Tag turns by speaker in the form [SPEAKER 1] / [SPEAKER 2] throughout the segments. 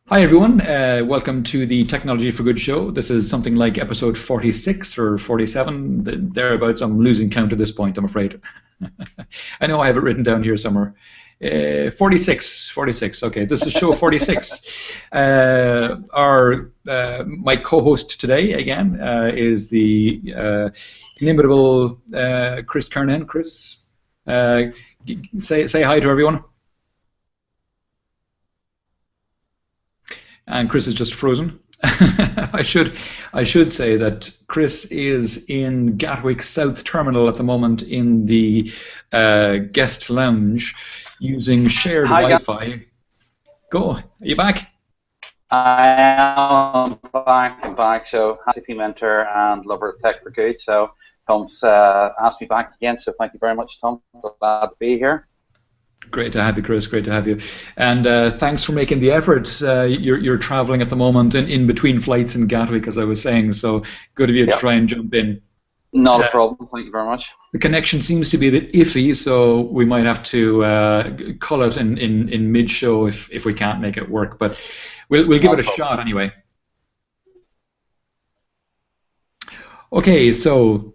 [SPEAKER 1] Hi everyone, welcome to the Technology for Good show. This is something like episode 46 or 47, thereabouts. I'm losing count at this point, I'm afraid. I know I have it written down here somewhere. 46, okay, this is show 46. My co-host today, again, is the inimitable Chris Kernan. Chris, say hi to everyone. And Chris is just frozen. I should say that Chris is in Gatwick South Terminal at the moment in the guest lounge using shared Wi-Fi. Go, are you back?
[SPEAKER 2] I am back. So, happy mentor and lover of tech for good. So, Tom's asked me back again. So, thank you very much, Tom. Glad to be here.
[SPEAKER 1] Great to have you, Chris. Great to have you. And thanks for making the effort. You're traveling at the moment in between flights in Gatwick, as I was saying. So good of you to try and jump in.
[SPEAKER 2] Not a problem. Thank you very much.
[SPEAKER 1] The connection seems to be a bit iffy, so we might have to call it in mid-show if we can't make it work. But we'll give it a shot anyway. Okay, so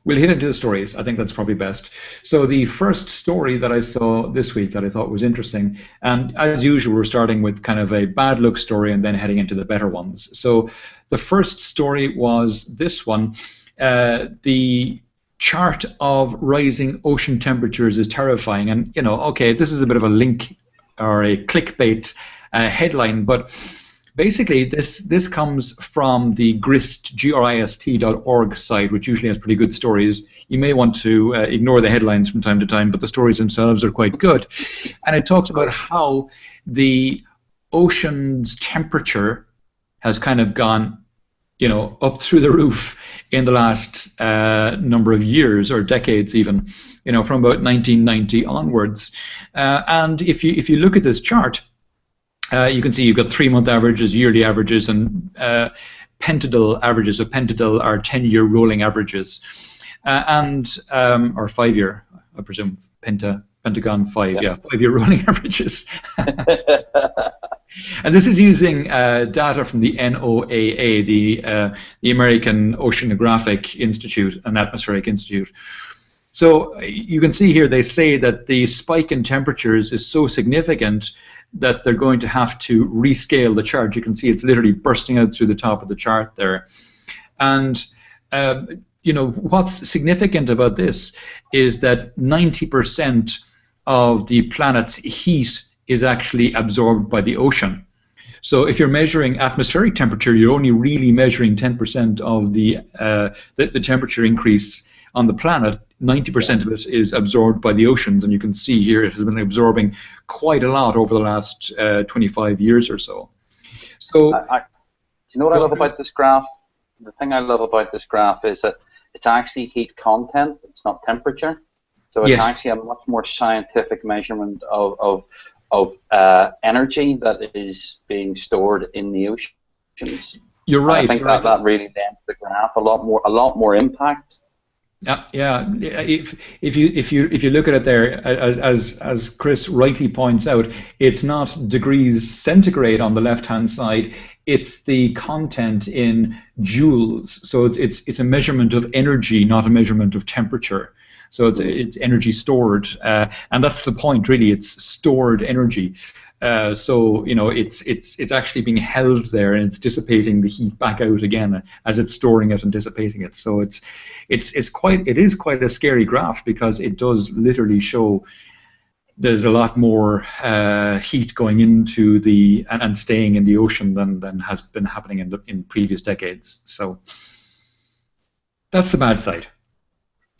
[SPEAKER 1] we'll hit into the stories. I think that's probably best. So the first story that I saw this week that I thought was interesting, and as usual, we're starting with kind of a bad look story and then heading into the better ones. So the first story was this one. The chart of rising ocean temperatures is terrifying. And, you know, okay, this is a bit of a link or a clickbait headline, but basically, this comes from the grist.org site, which usually has pretty good stories. You may want to ignore the headlines from time to time, but the stories themselves are quite good. And it talks about how the ocean's temperature has kind of gone, you know, up through the roof in the last number of years or decades, even, you know, from about 1990 onwards. And if you look at this chart, you can see you've got 3-month averages, yearly averages, and pentadal averages. So pentadal are 10-year rolling averages, or 5-year, I presume. Pentagon 5, yeah 5-year rolling averages. And this is using data from the NOAA, the American Oceanographic Institute and Atmospheric Institute. So you can see here they say that the spike in temperatures is so significant that they're going to have to rescale the chart. You can see it's literally bursting out through the top of the chart there. And you know, what's significant about this is that 90% of the planet's heat is actually absorbed by the ocean. So if you're measuring atmospheric temperature, you're only really measuring 10% of the temperature increase on the planet. 90% of it is absorbed by the oceans, and you can see here it has been absorbing quite a lot over the last 25 years or so. So,
[SPEAKER 2] do you know what I love about this graph? The thing I love about this graph is that it's actually heat content, it's not temperature. So it's actually a much more scientific measurement of energy that is being stored in the oceans.
[SPEAKER 1] You're right.
[SPEAKER 2] And I think that really lends the graph a lot more impact.
[SPEAKER 1] Yeah. If you look at it there, as Chris rightly points out, it's not degrees centigrade on the left-hand side. It's the content in joules. So it's a measurement of energy, not a measurement of temperature. So it's energy stored, and that's the point, really. It's stored energy. So you know, it's actually being held there, and it's dissipating the heat back out again as it's storing it and dissipating it. So it is quite a scary graph, because it does literally show there's a lot more heat going into and staying in the ocean than has been happening in previous decades. So that's the bad side.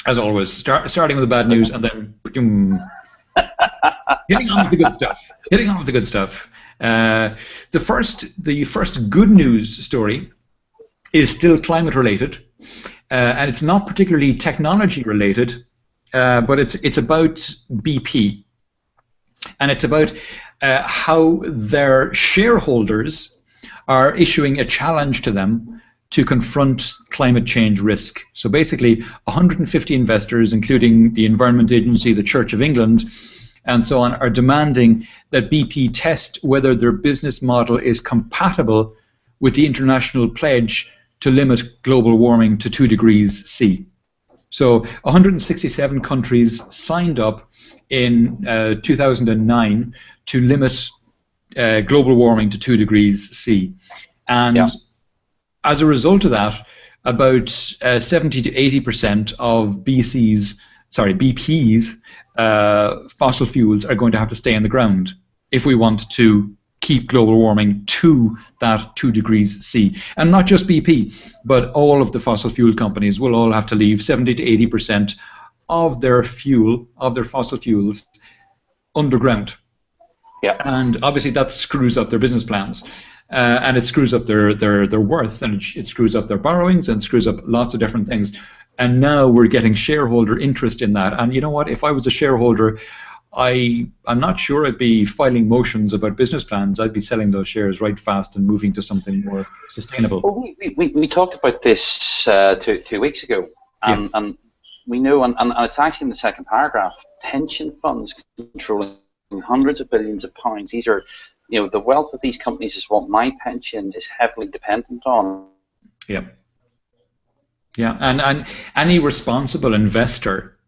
[SPEAKER 1] As always, starting with the bad news and then getting on with the good stuff. The first good news story is still climate related, and it's not particularly technology related, but it's about BP, and it's about how their shareholders are issuing a challenge to them to confront climate change risk. So basically, 150 investors, including the Environment Agency, the Church of England, and so on are demanding that BP test whether their business model is compatible with the international pledge to limit global warming to 2 degrees C. So 167 countries signed up in 2009 to limit global warming to 2 degrees C. And as a result of that, about 70 to 80% of BP's fossil fuels are going to have to stay in the ground if we want to keep global warming to that 2 degrees C. And not just BP, but all of the fossil fuel companies will all have to leave 70 to 80% of their fuel, of their fossil fuels, underground.
[SPEAKER 2] Yeah.
[SPEAKER 1] And obviously that screws up their business plans. And it screws up their worth, and it screws up their borrowings, and screws up lots of different things. And now we're getting shareholder interest in that. And you know what? If I was a shareholder, I'm not sure I'd be filing motions about business plans. I'd be selling those shares right fast and moving to something more sustainable.
[SPEAKER 2] Well, we talked about this 2 weeks ago, and we know, and it's actually in the second paragraph, pension funds controlling hundreds of billions of pounds. These are, the wealth of these companies is what my pension is heavily dependent on.
[SPEAKER 1] Yeah. Yeah, and any responsible investor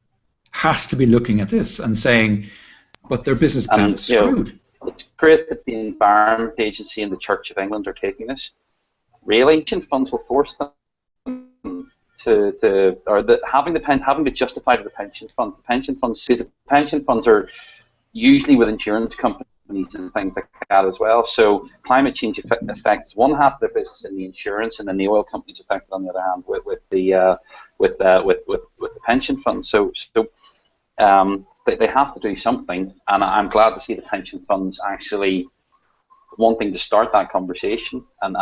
[SPEAKER 1] has to be looking at this and saying, but their business plan is screwed.
[SPEAKER 2] It's great that the Environment Agency and the Church of England are taking this. Really, pension funds will force them having to justify to the pension funds. Because the pension funds are usually with insurance companies and things like that as well. So climate change affects one half of their business in the insurance, and then the oil companies affected on the other hand with the pension funds. So they have to do something, and I'm glad to see the pension funds actually wanting to start that conversation and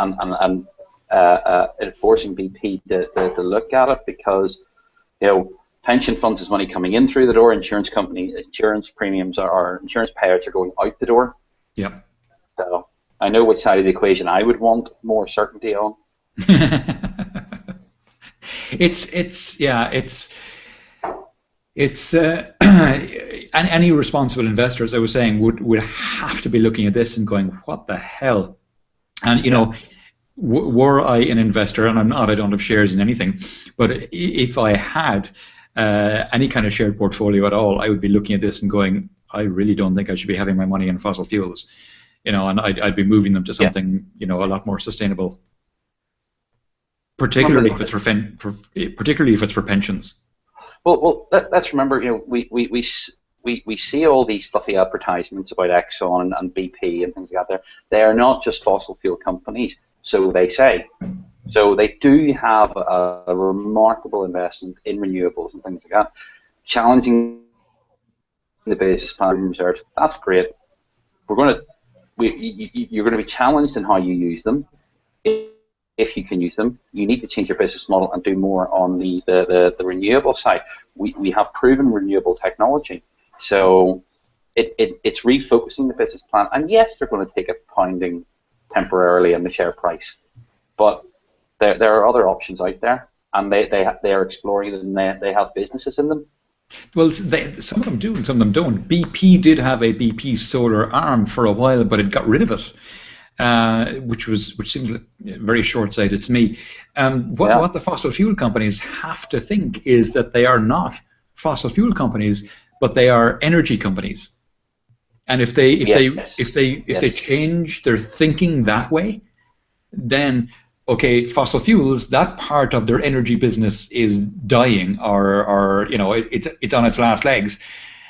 [SPEAKER 2] enforcing BP to look at it, because pension funds is money coming in through the door. Insurance premiums insurance payouts are going out the door.
[SPEAKER 1] Yeah.
[SPEAKER 2] So I know which side of the equation I would want more certainty on.
[SPEAKER 1] And any responsible investor, as I was saying, would have to be looking at this and going, what the hell? And were I an investor, and I'm not, I don't have shares in anything, but if I had any kind of shared portfolio at all, I would be looking at this and going, I really don't think I should be having my money in fossil fuels, and I'd be moving them to something a lot more sustainable, particularly if it's for pensions.
[SPEAKER 2] Well, let's remember, we see all these fluffy advertisements about Exxon and BP and things like that. They are not just fossil fuel companies, so they say. So they do have a remarkable investment in renewables and things like that, challenging the basis plan reserves. That's great. You're going to be challenged in how you use them. If you can use them, you need to change your business model and do more on the renewable side. We have proven renewable technology, so it's refocusing the business plan. And yes, they're going to take a pounding temporarily in the share price, but there are other options out there, and they are exploring them. They have businesses in them.
[SPEAKER 1] Well, some of them do and some of them don't. BP did have a BP solar arm for a while, but it got rid of it, which seems very short-sighted to me. What the fossil fuel companies have to think is that they are not fossil fuel companies, but they are energy companies. And if they change their thinking that way, then okay, fossil fuels, that part of their energy business is dying, or it's on its last legs.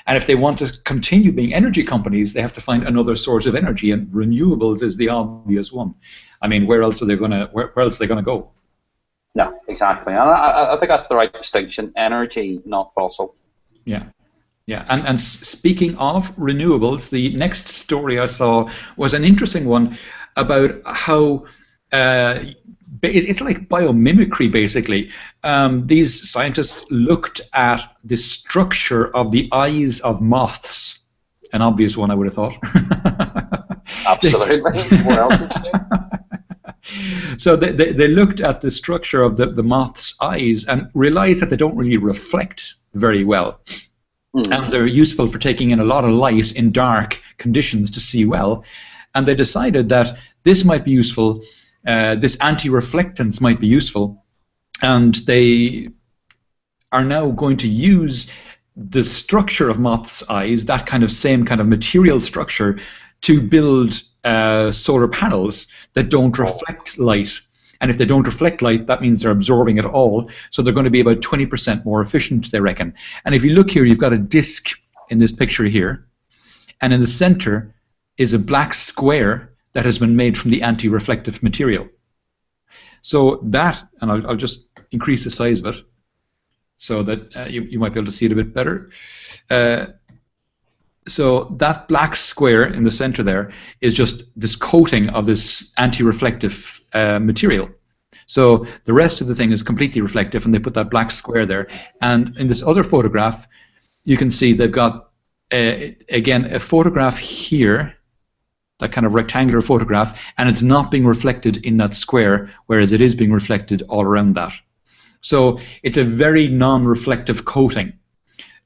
[SPEAKER 1] And if they want to continue being energy companies, they have to find another source of energy, and renewables is the obvious one. I mean, where else are they gonna go?
[SPEAKER 2] No, exactly. And I think that's the right distinction: energy, not fossil.
[SPEAKER 1] Yeah. Yeah, and speaking of renewables, the next story I saw was an interesting one about how it's like biomimicry, basically. These scientists looked at the structure of the eyes of moths. An obvious one, I would have thought.
[SPEAKER 2] Absolutely. What else would you do?
[SPEAKER 1] So they looked at the structure of the moth's eyes and realized that they don't really reflect very well. and they're useful for taking in a lot of light in dark conditions to see well. And they decided that this might be useful, this anti-reflectance might be useful, and they are now going to use the structure of moths' eyes, that kind of same kind of material structure, to build solar panels that don't reflect light. And if they don't reflect light, that means they're absorbing it all. So they're going to be about 20% more efficient, they reckon. And if you look here, you've got a disk in this picture here. And in the center is a black square that has been made from the anti-reflective material. So that, and I'll just increase the size of it so that you might be able to see it a bit better. So that black square in the center there is just this coating of this anti-reflective material. So the rest of the thing is completely reflective, and they put that black square there. And in this other photograph, you can see they've got, again, a photograph here, that kind of rectangular photograph, and it's not being reflected in that square, whereas it is being reflected all around that. So it's a very non-reflective coating.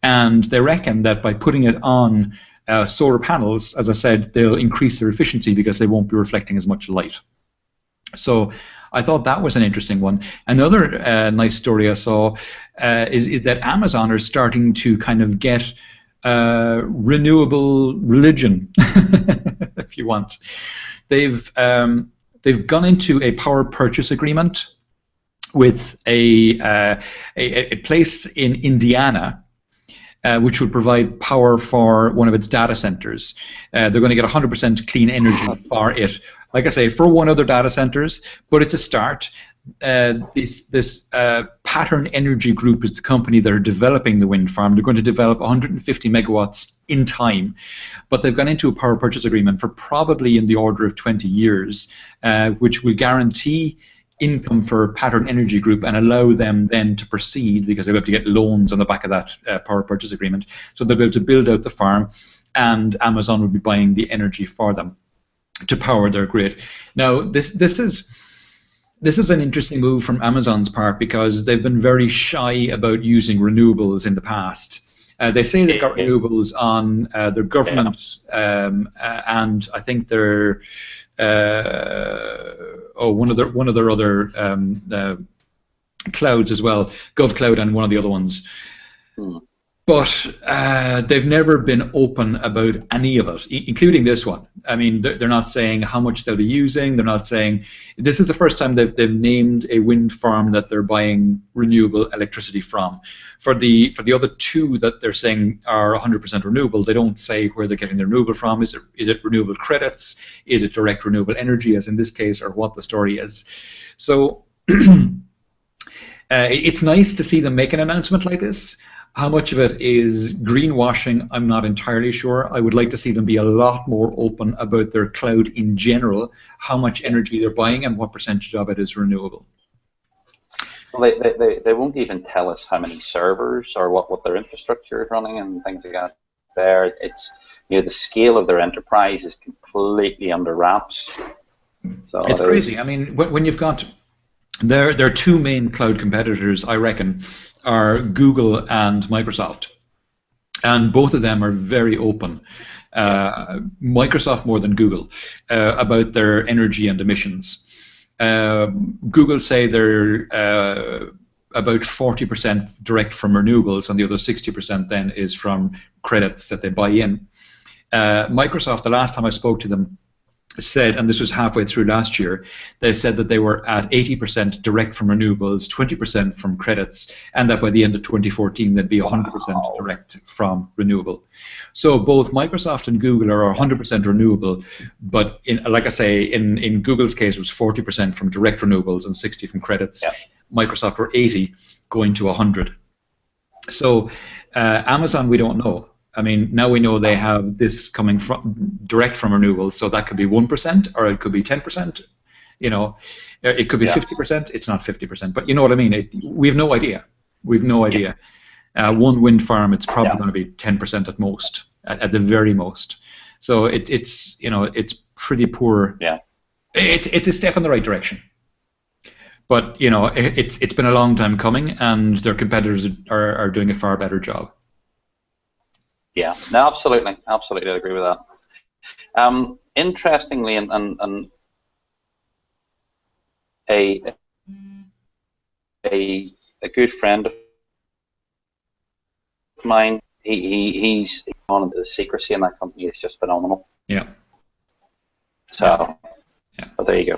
[SPEAKER 1] And they reckon that by putting it on solar panels, as I said, they'll increase their efficiency because they won't be reflecting as much light. So I thought that was an interesting one. Another nice story I saw is that Amazon are starting to kind of get renewable religion, if you want. They've gone into a power purchase agreement with a place in Indiana, which will provide power for one of its data centers. They're going to get 100% clean energy for it. Like I say, for one other data centers, but it's a start. This Pattern Energy Group is the company that are developing the wind farm. They're going to develop 150 megawatts in time, but they've gone into a power purchase agreement for probably in the order of 20 years, which will guarantee income for Pattern Energy Group and allow them then to proceed, because they'll be able to get loans on the back of that power purchase agreement. So they'll be able to build out the farm, and Amazon will be buying the energy for them to power their grid. Now, this is an interesting move from Amazon's part, because they've been very shy about using renewables in the past. They say they've got renewables on their government, and I think they're one of their other clouds as well, GovCloud and one of the other ones. But they've never been open about any of it, including this one. I mean, they're not saying how much they'll be using. They're not saying. This is the first time they've named a wind farm that they're buying renewable electricity from. For the other two that they're saying are 100% renewable, they don't say where they're getting their renewable from. Is it renewable credits? Is it direct renewable energy, as in this case, or what the story is? So it's nice to see them make an announcement like this. How much of it is greenwashing, I'm not entirely sure. I would like to see them be a lot more open about their cloud in general, how much energy they're buying and what percentage of it is renewable.
[SPEAKER 2] Well, they won't even tell us how many servers or what their infrastructure is running and things like that. There, it's, you know, the scale of their enterprise is completely under wraps. So
[SPEAKER 1] it's crazy. I mean, when you've got their two main cloud competitors, I reckon, are Google and Microsoft, and both of them are very open. Microsoft more than Google about their energy and emissions. Google say they're about 40% direct from renewables, and the other 60% then is from credits that they buy in. Microsoft, the last time I spoke to them, said, and this was halfway through last year, they said that they were at 80% direct from renewables, 20% from credits, and that by the end of 2014 they'd be 100% direct from renewable. So both Microsoft and Google are 100% renewable, but like I say, in Google's case it was 40% from direct renewables and 60 from credits. Yeah. Microsoft were 80 going to 100. So Amazon, we don't know. I mean, now we know they have this coming from direct from renewables, so that could be 1% or it could be 10%. You know, it could be 50%. It's not 50%, but you know what I mean. We have no idea. We've no idea. One wind farm, it's probably going to be 10% at most, at the very most. So it's you know, it's pretty poor. Yeah. It's a step in the right direction. But you know, it's been a long time coming, and their competitors are doing a far better job.
[SPEAKER 2] Yeah, no, absolutely, absolutely, I agree with that. Interestingly, and a a good friend of mine, he's on the secrecy in that company is just phenomenal.
[SPEAKER 1] Yeah.
[SPEAKER 2] So,
[SPEAKER 1] Yeah.
[SPEAKER 2] but there you go.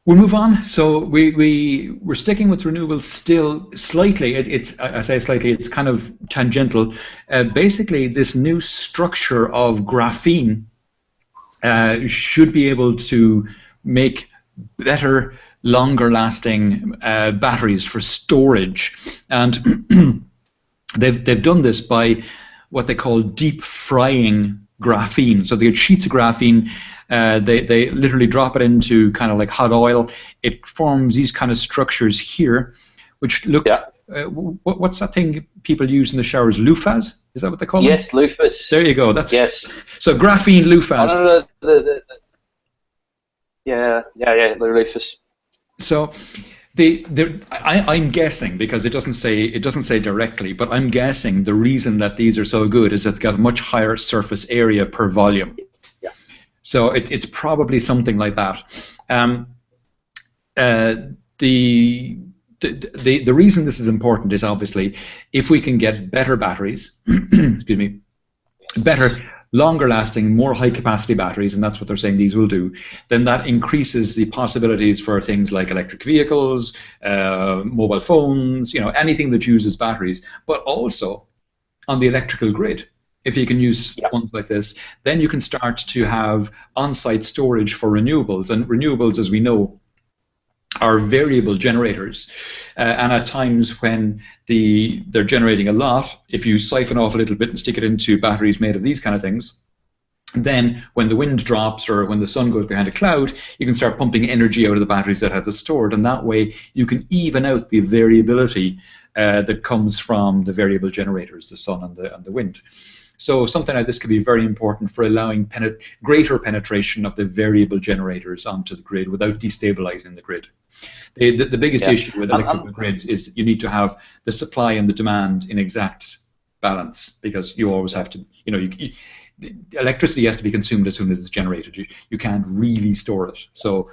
[SPEAKER 1] We'll move on. So we're sticking with renewables still slightly. I say slightly. It's kind of tangential. Basically, this new structure of graphene should be able to make better, longer-lasting batteries for storage, and they've done this by what they call deep frying graphene. So they get sheets of graphene. They literally drop it into kind of like hot oil. It forms these kind of structures here, which look.
[SPEAKER 2] Yeah.
[SPEAKER 1] What's that thing people use in the showers? Loofahs? Is that what they call them?
[SPEAKER 2] Yes, loofahs.
[SPEAKER 1] There you go. That's
[SPEAKER 2] yes.
[SPEAKER 1] So graphene loofahs.
[SPEAKER 2] Oh, no, yeah, the loofahs.
[SPEAKER 1] So I'm guessing, because it doesn't say directly, but I'm guessing the reason that these are so good is it's got a much higher surface area per volume.
[SPEAKER 2] Yeah.
[SPEAKER 1] So it's probably something like that. The reason this is important is obviously if we can get better batteries, excuse me, better, longer lasting, more high capacity batteries, and that's what they're saying these will do, then that increases the possibilities for things like electric vehicles, mobile phones, anything that uses batteries, but also on the electrical grid. If you can use ones like this, then you can start to have on-site storage for renewables, and renewables, as we know, are variable generators, and at times when they're generating a lot, if you siphon off a little bit and stick it into batteries made of these kind of things, then when the wind drops or when the sun goes behind a cloud, you can start pumping energy out of the batteries that have it stored, and that way you can even out the variability that comes from the variable generators, the sun and the wind. So something like this could be very important for allowing greater penetration of the variable generators onto the grid without destabilizing the grid. The biggest issue with electrical grids is you need to have the supply and the demand in exact balance, because you always have to, electricity has to be consumed as soon as it's generated. You can't really store it. So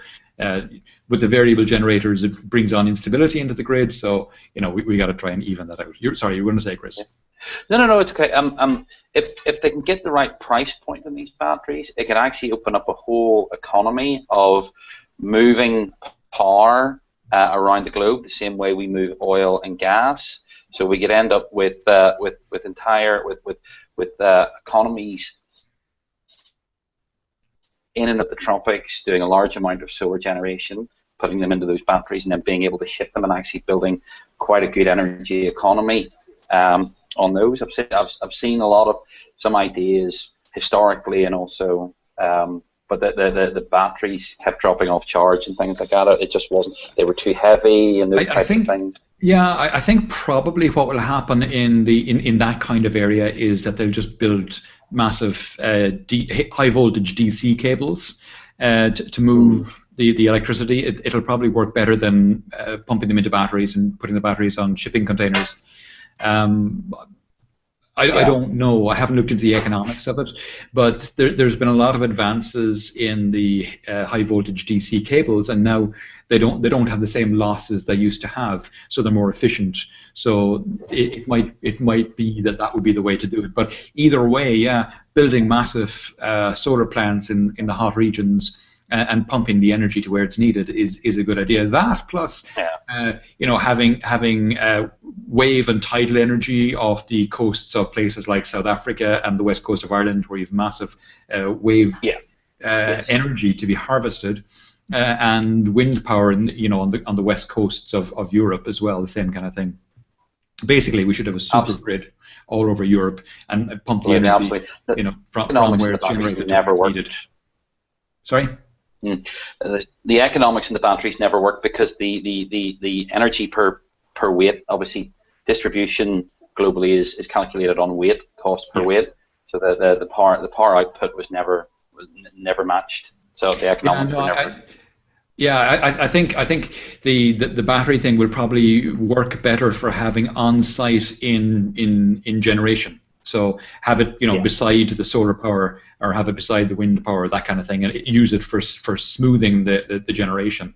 [SPEAKER 1] with the variable generators, it brings on instability into the grid. So we got to try and even that out. Sorry, you were going to say, Chris?
[SPEAKER 2] Yeah. No, it's okay. If they can get the right price point on these batteries, it can actually open up a whole economy of moving power around the globe the same way we move oil and gas. So we could end up with economies in and of the tropics, doing a large amount of solar generation, putting them into those batteries, and then being able to ship them, and actually building quite a good energy economy on those. I've seen a lot of some ideas historically, and also, but the batteries kept dropping off charge and things like that. It just wasn't. They were too heavy and those types of things.
[SPEAKER 1] Yeah, I think probably what will happen in that kind of area is that they'll just build massive high voltage DC cables to move the electricity. It'll probably work better than pumping them into batteries and putting the batteries on shipping containers. I don't know. I haven't looked into the economics of it, but there's been a lot of advances in the high voltage DC cables, and now they don't have the same losses they used to have, so they're more efficient. So it might be that would be the way to do it. But either way, building massive solar plants in the hot regions and pumping the energy to where it's needed is a good idea. That plus, having wave and tidal energy off the coasts of places like South Africa and the west coast of Ireland, where you have massive wave energy to be harvested, and wind power, on the west coasts of Europe as well, the same kind of thing. Basically, we should have a super grid all over Europe and pump the energy, from where it's generated to where it's needed. Sorry.
[SPEAKER 2] The economics in the batteries never work because the energy per weight, obviously distribution globally is calculated on weight, cost per weight. So the power output was never matched. So the economics were never.
[SPEAKER 1] I think the battery thing will probably work better for having on-site in generation. So have it, beside the solar power, or have it beside the wind power, that kind of thing, and use it for smoothing the generation.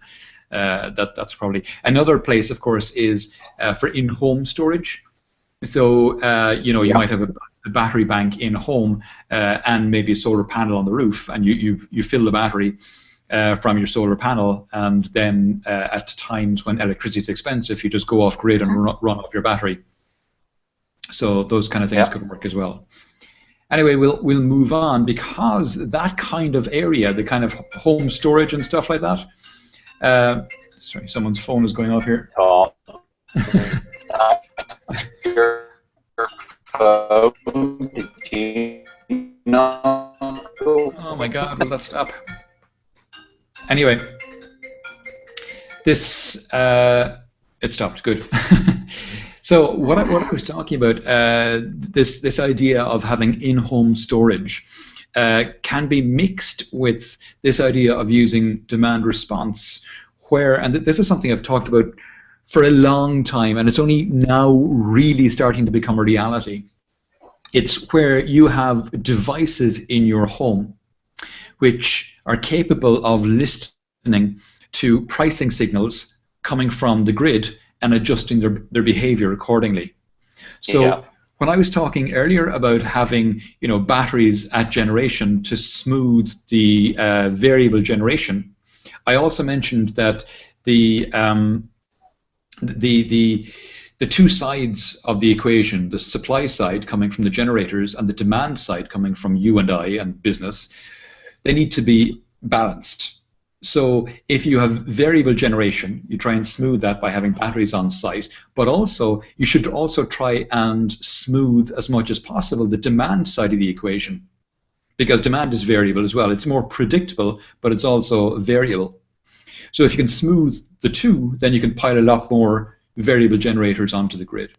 [SPEAKER 1] That's probably another place. Of course, is for in-home storage. So you might have a battery bank in home and maybe a solar panel on the roof, and you fill the battery from your solar panel, and then at times when electricity is expensive, you just go off grid and run off your battery. So those kind of things could work as well. Anyway, we'll move on, because that kind of area, the kind of home storage and stuff like that. Sorry, someone's phone is going off here.
[SPEAKER 2] Oh
[SPEAKER 1] my God, will that stop? Anyway, this, it stopped, good. So what I was talking about, this idea of having in-home storage can be mixed with this idea of using demand response, and this is something I've talked about for a long time, and it's only now really starting to become a reality. It's where you have devices in your home which are capable of listening to pricing signals coming from the grid and adjusting their behavior accordingly. So when I was talking earlier about having batteries at generation to smooth the variable generation, I also mentioned that the two sides of the equation, the supply side coming from the generators and the demand side coming from you and I and business, they need to be balanced. So if you have variable generation, you try and smooth that by having batteries on site, but also you should also try and smooth as much as possible the demand side of the equation, because demand is variable as well. It's more predictable, but it's also variable. So if you can smooth the two, then you can pile a lot more variable generators onto the grid.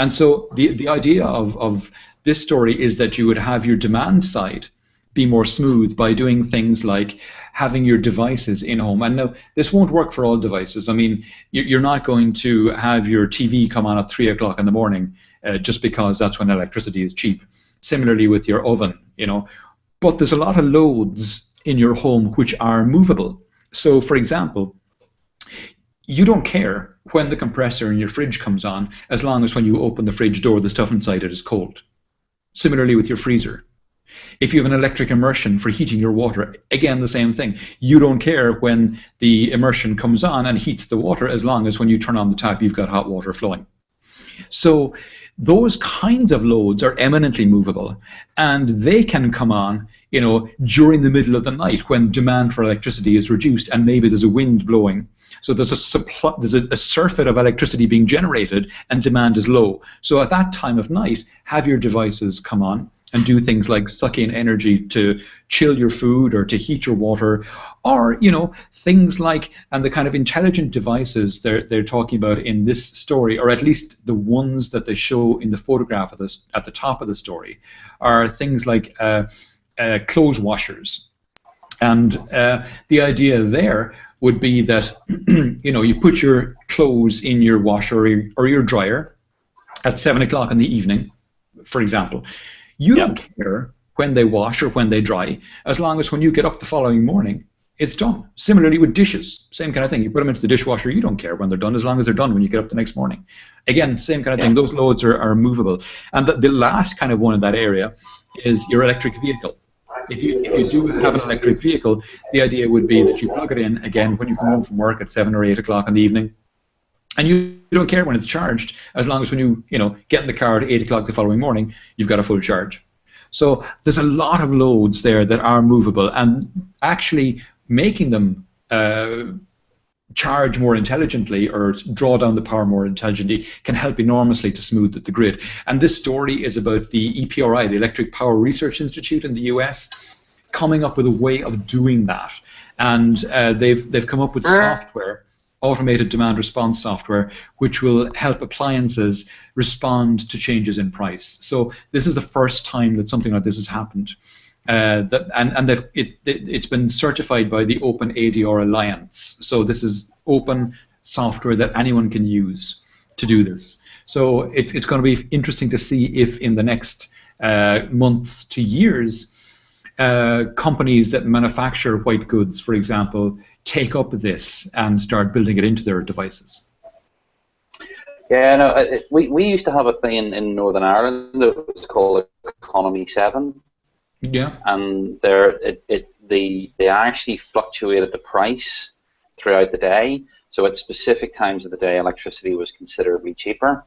[SPEAKER 1] And so the idea of this story is that you would have your demand side be more smooth by doing things like having your devices in home. And now, this won't work for all devices. I mean, you're not going to have your TV come on at 3 o'clock in the morning just because that's when electricity is cheap. Similarly with your oven, But there's a lot of loads in your home which are movable. So, for example, you don't care when the compressor in your fridge comes on, as long as when you open the fridge door, the stuff inside it is cold. Similarly with your freezer. If you have an electric immersion for heating your water, again, the same thing. You don't care when the immersion comes on and heats the water, as long as when you turn on the tap, you've got hot water flowing. So those kinds of loads are eminently movable, and they can come on, during the middle of the night when demand for electricity is reduced and maybe there's a wind blowing. So there's a surfeit of electricity being generated and demand is low. So at that time of night, have your devices come on and do things like suck in energy to chill your food or to heat your water, or things like, and the kind of intelligent devices they're talking about in this story, or at least the ones that they show in the photograph at the top of the story, are things like clothes washers. And the idea there would be that you put your clothes in your washer or your dryer at 7 o'clock in the evening, for example. You don't care when they wash or when they dry, as long as when you get up the following morning, it's done. Similarly with dishes, same kind of thing. You put them into the dishwasher, you don't care when they're done, as long as they're done when you get up the next morning. Again, same kind of thing. Those loads are movable. And the last kind of one in that area is your electric vehicle. If you do have an electric vehicle, the idea would be that you plug it in, again, when you come home from work at 7 or 8 o'clock in the evening, and you don't care when it's charged, as long as when you get in the car at 8 o'clock the following morning, you've got a full charge. So there's a lot of loads there that are movable, and actually making them charge more intelligently or draw down the power more intelligently can help enormously to smooth the grid. And this story is about the EPRI, the Electric Power Research Institute in the US, coming up with a way of doing that. And they've come up with software, automated demand response software, which will help appliances respond to changes in price. So this is the first time that something like this has happened. It's been certified by the Open ADR Alliance. So this is open software that anyone can use to do this. So it's going to be interesting to see if in the next months to years, companies that manufacture white goods, for example, take up this and start building it into their devices.
[SPEAKER 2] Yeah, no, we used to have a thing in Northern Ireland that was called Economy 7.
[SPEAKER 1] Yeah.
[SPEAKER 2] And they actually fluctuated the price throughout the day. So at specific times of the day, electricity was considerably cheaper.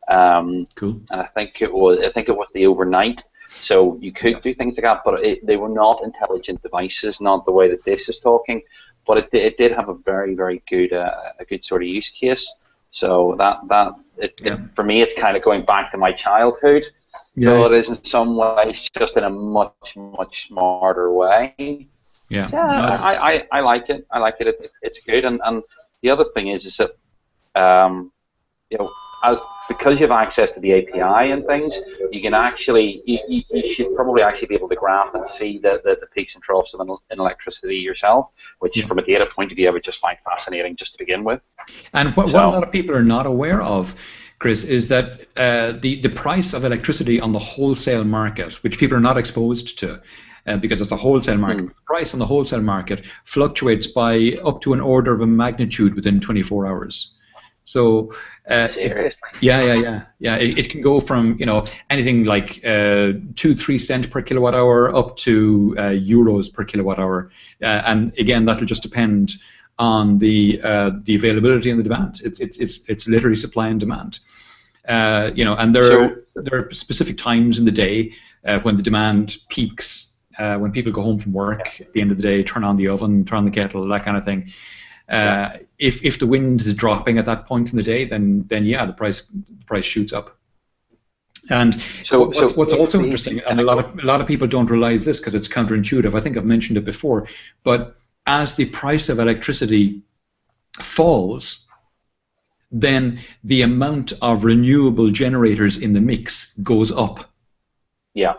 [SPEAKER 1] Cool.
[SPEAKER 2] And I think it was the overnight. So you could do things like that, but they were not intelligent devices, not the way that this is talking. But it did have a very, very good a good sort of use case. So for me, it's kind of going back to my childhood. Yeah. So it is in some ways just in a much, much smarter way.
[SPEAKER 1] Yeah.
[SPEAKER 2] I like it. I like it. It's good. And the other thing is that because you have access to the API and things, you can actually you should probably actually be able to graph and see the peaks and troughs of in electricity yourself, which from a data point of view I would just find fascinating just to begin with.
[SPEAKER 1] And what a lot of people are not aware of, Chris, is that the price of electricity on the wholesale market, which people are not exposed to, because it's a wholesale market, the price on the wholesale market fluctuates by up to an order of a magnitude within 24 hours. So
[SPEAKER 2] seriously?
[SPEAKER 1] Yeah. It can go from anything like 2-3 cents per kilowatt hour up to euros per kilowatt hour, and again that'll just depend on the availability and the demand. It's literally supply and demand. And there are specific times in the day when the demand peaks. When people go home from work at the end of the day, turn on the oven, turn on the kettle, that kind of thing. If the wind is dropping at that point in the day, then yeah, the price shoots up. And what's also interesting, and a lot of people don't realize this because it's counterintuitive. I think I've mentioned it before, but as the price of electricity falls, then the amount of renewable generators in the mix goes up.
[SPEAKER 2] Yeah.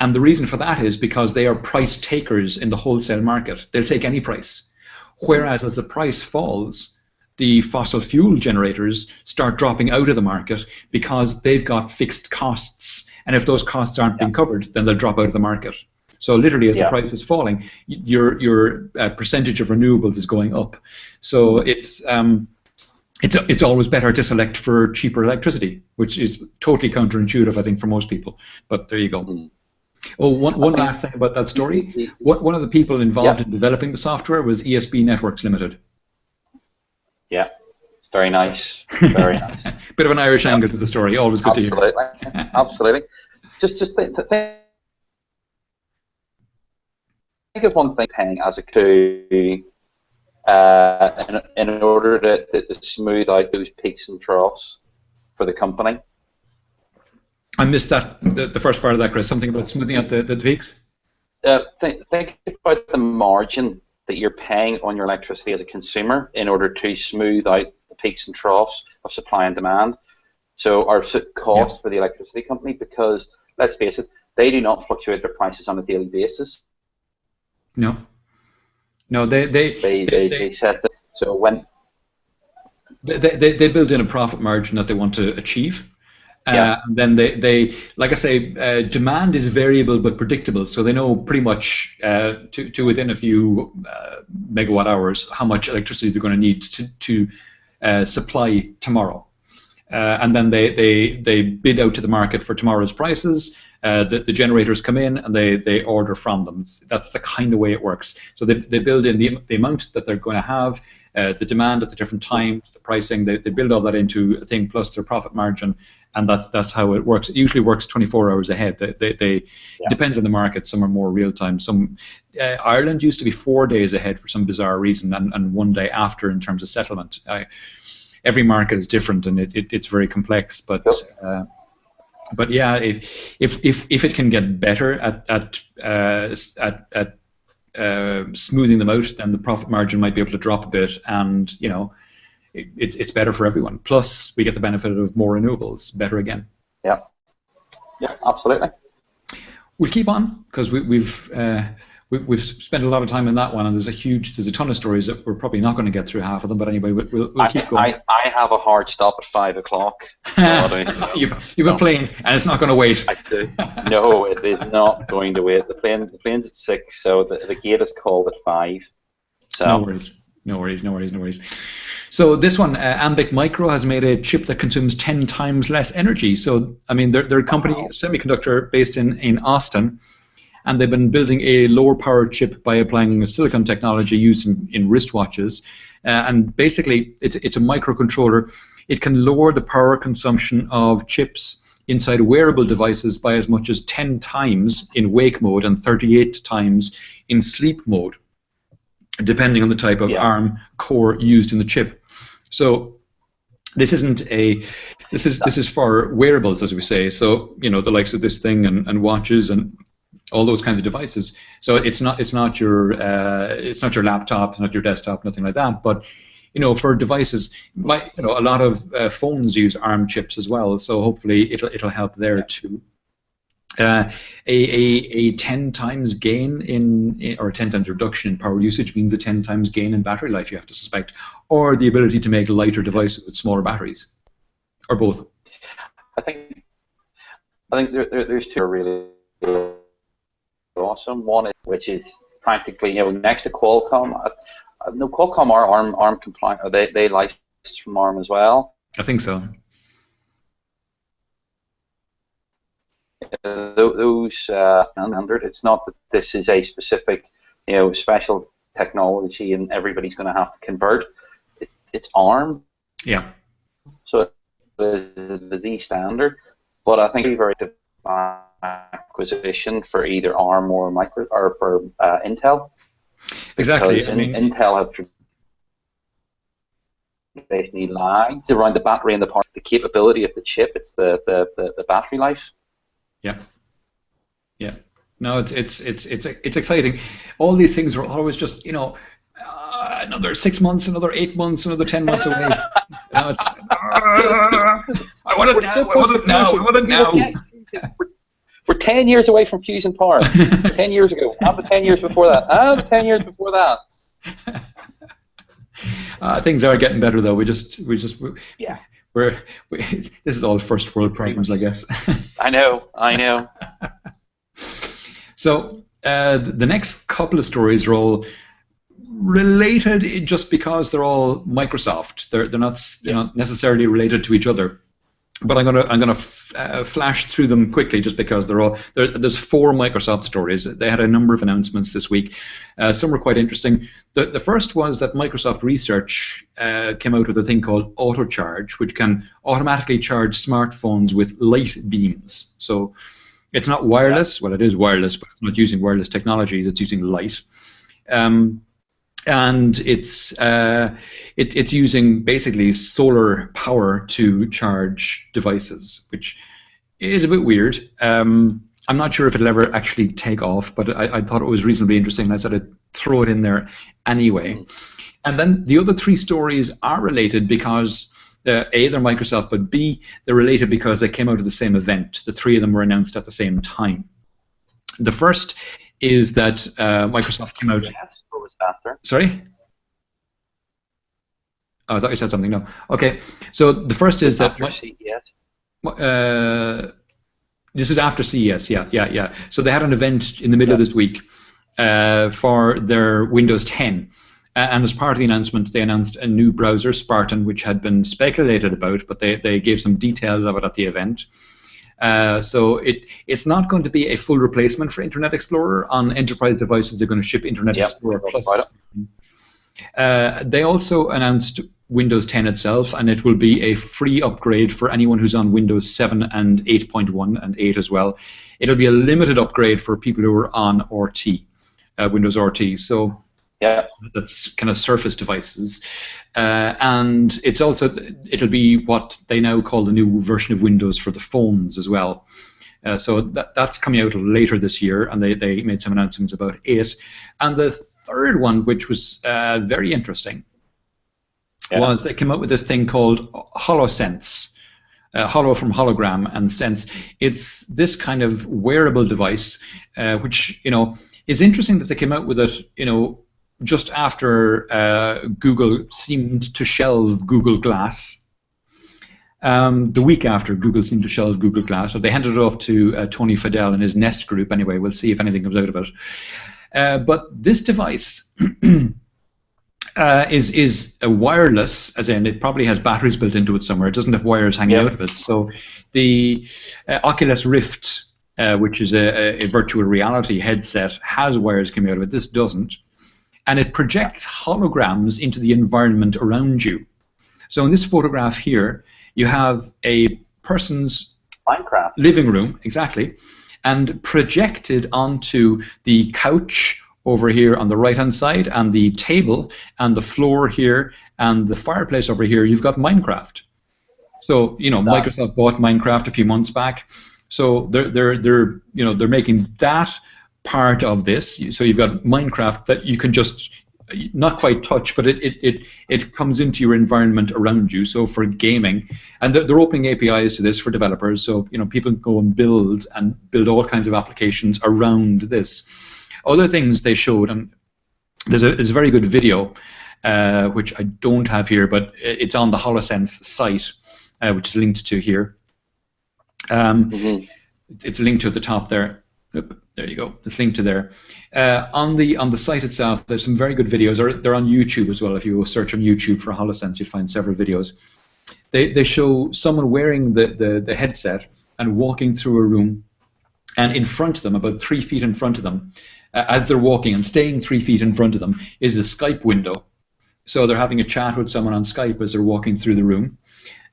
[SPEAKER 1] And the reason for that is because they are price takers in the wholesale market. They'll take any price. Whereas as the price falls, the fossil fuel generators start dropping out of the market because they've got fixed costs. And if those costs aren't being covered, then they'll drop out of the market. So literally, as the price is falling, your percentage of renewables is going up. So it's always better to select for cheaper electricity, which is totally counterintuitive, I think, for most people. But there you go. Oh, one last thing about that story. One of the people involved in developing the software was ESB Networks Limited.
[SPEAKER 2] Yeah, very nice. Very nice.
[SPEAKER 1] Bit of an Irish angle to the story. Always good to hear.
[SPEAKER 2] Absolutely. Just think of one thing paying as a coup in order to smooth out those peaks and troughs for the company.
[SPEAKER 1] I missed that the first part of that, Chris. Something about smoothing out the peaks.
[SPEAKER 2] Think about the margin that you're paying on your electricity as a consumer in order to smooth out the peaks and troughs of supply and demand. So our cost for the electricity company, because let's face it, they do not fluctuate their prices on a daily basis.
[SPEAKER 1] No, they
[SPEAKER 2] set the, so when
[SPEAKER 1] they build in a profit margin that they want to achieve. And then they like I say, demand is variable but predictable, so they know pretty much to within a few megawatt hours how much electricity they're going to need to supply tomorrow. And then they bid out to the market for tomorrow's prices. The generators come in and they order from them. That's the kind of way it works. So they build in the amount that they're going to have, the demand at the different times, the pricing. They build all that into a thing plus their profit margin, and that's how it works. It usually works 24 hours ahead. They depends on the market. Some are more real time. Some Ireland used to be 4 days ahead for some bizarre reason, and 1 day after in terms of settlement. Every market is different, and it's very complex. But yeah, if it can get better at smoothing them out, then the profit margin might be able to drop a bit, and it's better for everyone. Plus, we get the benefit of more renewables. Better again.
[SPEAKER 2] Yeah, absolutely.
[SPEAKER 1] We'll keep on because we've we've spent a lot of time in that one, and there's a ton of stories that we're probably not going to get through half of them. But anyway, we'll keep going.
[SPEAKER 2] I have a hard stop at 5 o'clock. So
[SPEAKER 1] you've a plane, and it's not going to wait.
[SPEAKER 2] I do. No, it is not going to wait. The plane's at 6, so the gate is called at 5. So
[SPEAKER 1] No worries. So this one, Ambic Micro has made a chip that consumes 10 times less energy. So I mean, they're a company, semiconductor based in Austin. And they've been building a lower power chip by applying silicon technology used in wristwatches. And basically, it's a microcontroller. It can lower the power consumption of chips inside wearable devices by as much as 10 times in wake mode and 38 times in sleep mode, depending on the type of ARM core used in the chip. So this is for wearables, as we say. So the likes of this thing and watches and all those kinds of devices. So it's not your laptop, it's not your desktop, nothing like that. But for devices, a lot of phones use ARM chips as well. So hopefully it'll help there too. A 10 times gain or a 10 times reduction in power usage means a 10 times gain in battery life, you have to suspect, or the ability to make lighter devices with smaller batteries, or both.
[SPEAKER 2] I think there's two really awesome. One which is practically next to Qualcomm. No, Qualcomm are ARM compliant. Are they licensed from ARM as well?
[SPEAKER 1] I think so.
[SPEAKER 2] Those standard. It's not that this is a specific special technology and everybody's going to have to convert. It's ARM.
[SPEAKER 1] Yeah.
[SPEAKER 2] So the Z standard, but I think it's very acquisition for either ARM or for Intel.
[SPEAKER 1] Exactly.
[SPEAKER 2] Because Intel have basically lied around the battery and the capability of the chip. It's the battery life.
[SPEAKER 1] Yeah. No, it's exciting. All these things are always just another 6 months, another 8 months, another 10 months away. It's I want it now.
[SPEAKER 2] We're 10 years away from fusion power. 10 years ago. How about 10 years before that? 10 years before that.
[SPEAKER 1] Things are getting better though. This is all first world problems, I guess.
[SPEAKER 2] I know.
[SPEAKER 1] So the next couple of stories are all related just because they're all Microsoft. They're not necessarily related to each other. But I'm gonna flash through them quickly just because there's 4 Microsoft stories. They had a number of announcements this week. Some were quite interesting. The first was that Microsoft Research came out with a thing called Auto Charge, which can automatically charge smartphones with light beams. So it's not wireless. Well, it is wireless, but it's not using wireless technologies. It's using light. And it's using basically solar power to charge devices, which is a bit weird. I'm not sure if it'll ever actually take off, but I thought it was reasonably interesting, and I said I'd throw it in there anyway. And then the other 3 stories are related because A, they're Microsoft, but B, they're related because they came out of the same event. The 3 of them were announced at the same time. The first is that Microsoft came out.
[SPEAKER 2] Yes, what was after?
[SPEAKER 1] Sorry? Oh, I thought you said something. No. Okay. So the first is that.
[SPEAKER 2] After CES.
[SPEAKER 1] This is after CES. Yeah. So they had an event in the middle of this week for their Windows 10. And as part of the announcement, they announced a new browser, Spartan, which had been speculated about, but they gave some details of it at the event. So it's not going to be a full replacement for Internet Explorer. On enterprise devices, they're going to ship Internet Explorer Plus. They also announced Windows 10 itself, and it will be a free upgrade for anyone who's on Windows 7 and 8.1 and 8 as well. It'll be a limited upgrade for people who are on RT, Windows RT. So that's kind of Surface devices. And it'll be what they now call the new version of Windows for the phones as well. So that's coming out later this year, and they made some announcements about it. And the third one, which was very interesting, was they came out with this thing called HoloSense. Holo from hologram and sense. It's this kind of wearable device, which it's interesting that they came out with it, just after Google seemed to shelve Google Glass. The week after Google seemed to shelve Google Glass, so they handed it off to Tony Fadell and his Nest group. Anyway, we'll see if anything comes out of it. But this device is a wireless, as in it probably has batteries built into it somewhere. It doesn't have wires hanging out of it. So the Oculus Rift, which is a virtual reality headset, has wires coming out of it. This doesn't. And it projects holograms into the environment around you. So in this photograph here, you have a person's
[SPEAKER 2] Minecraft
[SPEAKER 1] living room, exactly, and projected onto the couch over here on the right-hand side, and the table, and the floor here, and the fireplace over here, you've got Minecraft. So, Microsoft bought Minecraft a few months back. So they're making that part of this. So you've got Minecraft that you can just not quite touch, but it comes into your environment around you. So for gaming, and they're opening APIs to this for developers. So people can go and build all kinds of applications around this. Other things they showed, and there's a very good video, which I don't have here, but it's on the HoloSense site, which is linked to here. It's linked to at the top there. Oop, there you go. It's linked to there. On the site itself, there's some very good videos. They're on YouTube as well. If you go search on YouTube for HoloSense, you'll find several videos. They show someone wearing the headset and walking through a room, and in front of them, about 3 feet in front of them, as they're walking and staying 3 feet in front of them, is a Skype window. So they're having a chat with someone on Skype as they're walking through the room.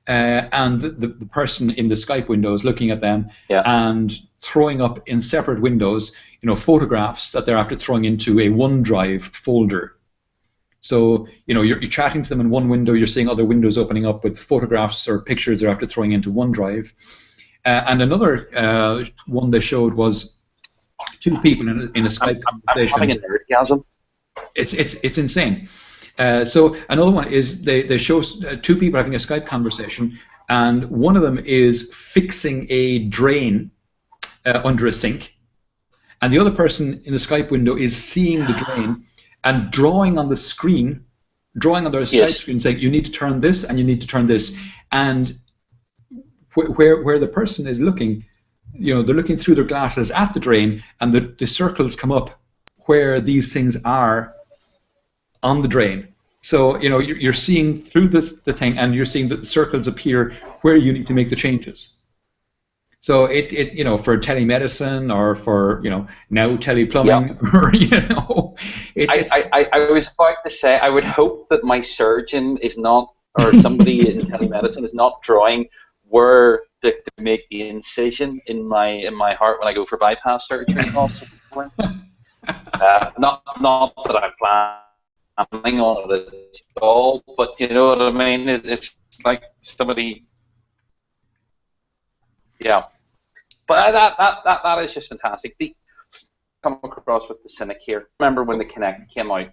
[SPEAKER 1] And the person in the Skype window is looking at them and throwing up in separate windows, photographs that they're after throwing into a OneDrive folder. So, you're chatting to them in one window, you're seeing other windows opening up with photographs or pictures they're after throwing into OneDrive. And another one they showed was two people in a Skype conversation.
[SPEAKER 2] I'm having an orgasm.
[SPEAKER 1] It's insane. So another one is they show two people having a Skype conversation, and one of them is fixing a drain under a sink, and the other person in the Skype window is seeing the drain and drawing on the screen, drawing on their Skype screen, saying you need to turn this and you need to turn this, and where the person is looking, they're looking through their glasses at the drain, and the circles come up where these things are on the drain. So you're seeing through the thing, and you're seeing that the circles appear where you need to make the changes. So it for telemedicine, or for now teleplumbing, or
[SPEAKER 2] I was about to say, I would hope that my surgeon is not, or somebody in telemedicine is not drawing where to make the incision in my heart when I go for bypass surgery. Not that I planning on it at all, but you know what I mean. It's like somebody, But that is just fantastic. Come across with the cynic here. Remember when the Kinect came out?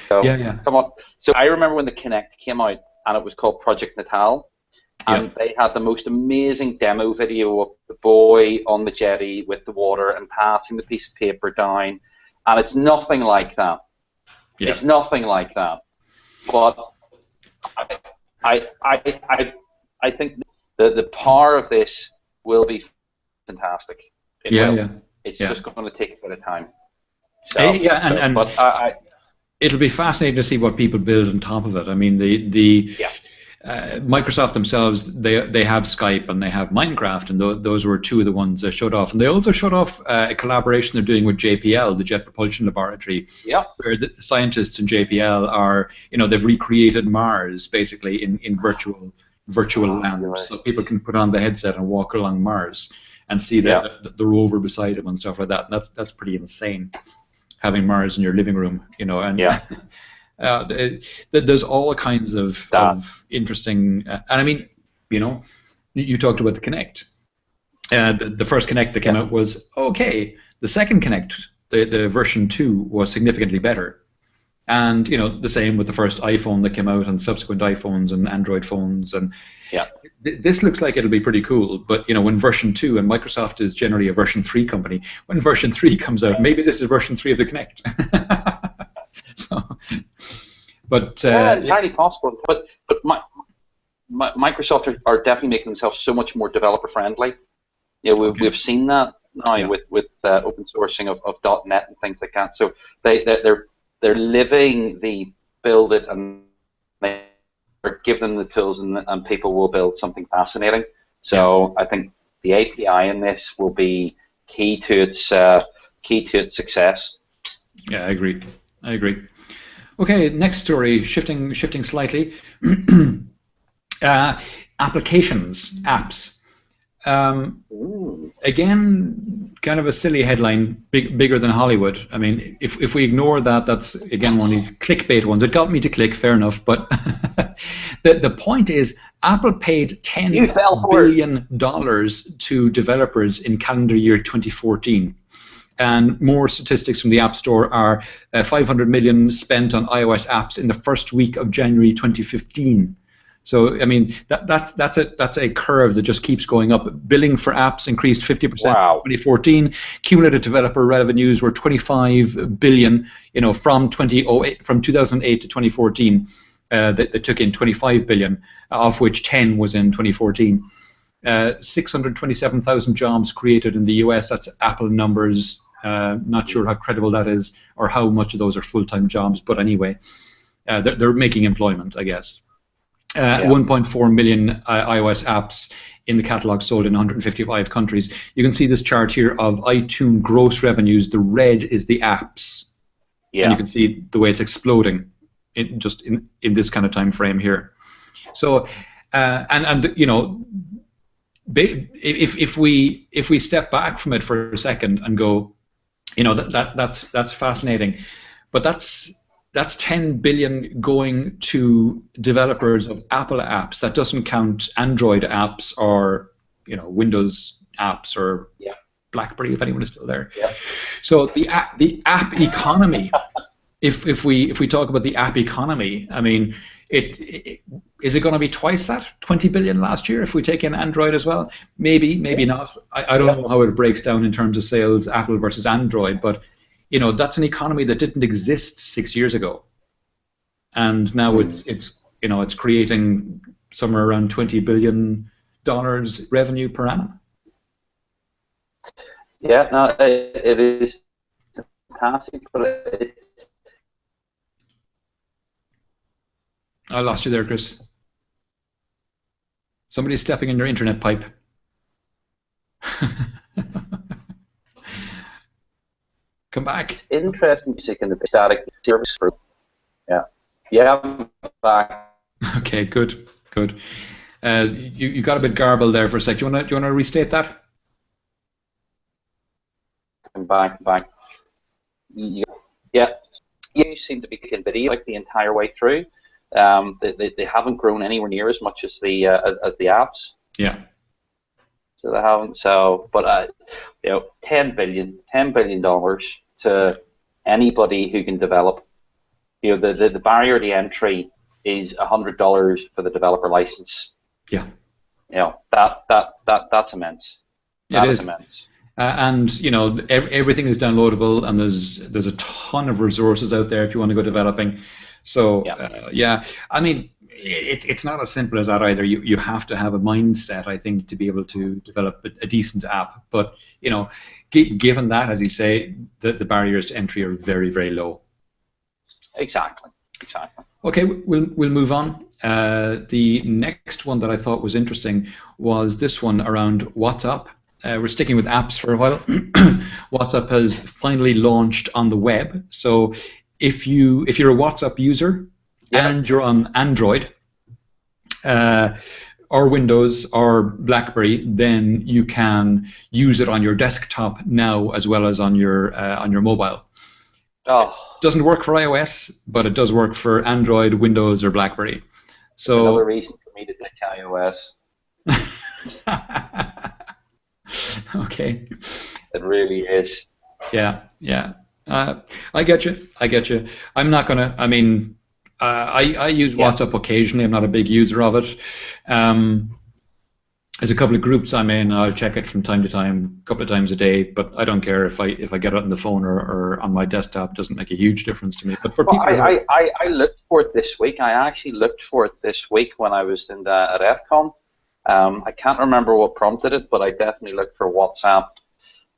[SPEAKER 2] So, come on. So I remember when the Kinect came out, and it was called Project Natal. And they had the most amazing demo video of the boy on the jetty with the water and passing the piece of paper down, and it's nothing like that. Yeah. It's nothing like that. But I think the power of this will be fantastic. It's just going to take a bit of time. So, but
[SPEAKER 1] it'll be fascinating to see what people build on top of it. I mean, Microsoft themselves, they have Skype and they have Minecraft, and those were two of the ones they showed off. And they also showed off a collaboration they're doing with JPL, the Jet Propulsion Laboratory, where the scientists in JPL are, they've recreated Mars basically in virtual land, nice. So people can put on the headset and walk along Mars and see the rover beside them and stuff like that. And that's pretty insane, having Mars in your living room, there's all kinds of interesting, and I mean, you talked about the Kinect. The first Kinect that came out was okay. The second Kinect, the version 2, was significantly better, And the same with the first iPhone that came out, and subsequent iPhones and Android phones, and
[SPEAKER 2] yeah.
[SPEAKER 1] This looks like it'll be pretty cool. But when version 2, and Microsoft is generally a version 3 company, when version 3 comes out, maybe this is version 3 of the Kinect. So, but
[SPEAKER 2] yeah, entirely possible. But Microsoft are definitely making themselves so much more developer friendly. We've seen that now with open sourcing of .NET and things like that. So they're living the build it, and they give them the tools, and people will build something fascinating. So I think the API in this will be key to its success.
[SPEAKER 1] Yeah, I agree. Okay, next story, shifting slightly. Applications, apps. Again, kind of a silly headline, bigger than Hollywood. I mean, if we ignore that, that's again one of these clickbait ones. It got me to click, fair enough, but the point is, Apple paid $10 billion to developers in calendar year 2014. And more statistics from the App Store are 500 million spent on iOS apps in the first week of January 2015. So I mean that's a curve that just keeps going up. Billing for apps increased 50% in 2014. Cumulative developer revenues were 25 billion. From 2008 to 2014, they took in 25 billion, of which 10 was in 2014. 627,000 jobs created in the US. That's Apple numbers. Not sure how credible that is, or how much of those are full-time jobs. But anyway, they're making employment, I guess. 1.4 million iOS apps in the catalog sold in 155 countries. You can see this chart here of iTunes gross revenues. The red is the apps, and you can see the way it's exploding in this kind of time frame here. So, if we step back from it for a second and go, that's fascinating, but that's 10 billion going to developers of Apple apps. That doesn't count Android apps or Windows apps or BlackBerry, if anyone is still there.
[SPEAKER 2] Yeah.
[SPEAKER 1] So the app economy. If we talk about the app economy, I mean, is it going to be twice that? 20 billion last year if we take in Android as well? Maybe not. I don't know how it breaks down in terms of sales, Apple versus Android, but that's an economy that didn't exist 6 years ago, and now it's creating somewhere around $20 billion revenue per annum.
[SPEAKER 2] Yeah, no, it is fantastic, but
[SPEAKER 1] I lost you there, Chris. Somebody's stepping in your internet pipe. Come back.
[SPEAKER 2] It's interesting to see in the static service for. Yeah, I'm back.
[SPEAKER 1] Okay, good. You got a bit garbled there for a sec. Do you want to restate that?
[SPEAKER 2] I'm back. You seem to be kicking video like the entire way through. They haven't grown anywhere near as much as the apps.
[SPEAKER 1] Yeah.
[SPEAKER 2] So they haven't. So, but $10 billion to anybody who can develop. The barrier to entry is $100 for the developer license.
[SPEAKER 1] Yeah.
[SPEAKER 2] That's immense. That is immense.
[SPEAKER 1] And everything is downloadable, and there's a ton of resources out there if you want to go developing. So I mean, it's not as simple as that either. You have to have a mindset, I think, to be able to develop a decent app. But given that, as you say, the barriers to entry are very, very low.
[SPEAKER 2] Exactly.
[SPEAKER 1] Okay, we'll move on. The next one that I thought was interesting was this one around WhatsApp. We're sticking with apps for a while. WhatsApp has finally launched on the web. So if you're a WhatsApp user and you're on Android or Windows or BlackBerry, then you can use it on your desktop now as well as on your mobile.
[SPEAKER 2] Oh.
[SPEAKER 1] It doesn't work for iOS, but it does work for Android, Windows, or BlackBerry. So
[SPEAKER 2] another reason for me to take iOS.
[SPEAKER 1] Okay.
[SPEAKER 2] It really is.
[SPEAKER 1] Yeah. I get you. I get you. I'm not gonna. I mean, I use
[SPEAKER 2] Yeah.
[SPEAKER 1] WhatsApp occasionally. I'm not a big user of it. Um, there's a couple of groups I'm in. I'll check it from time to time, a couple of times a day. But I don't care if I get it on the phone or on my desktop. It doesn't make a huge difference to me. But for
[SPEAKER 2] Well,
[SPEAKER 1] people who are,
[SPEAKER 2] I looked for it this week. I actually looked for it this week when I was in at FCon. I can't remember what prompted it, but I definitely looked for WhatsApp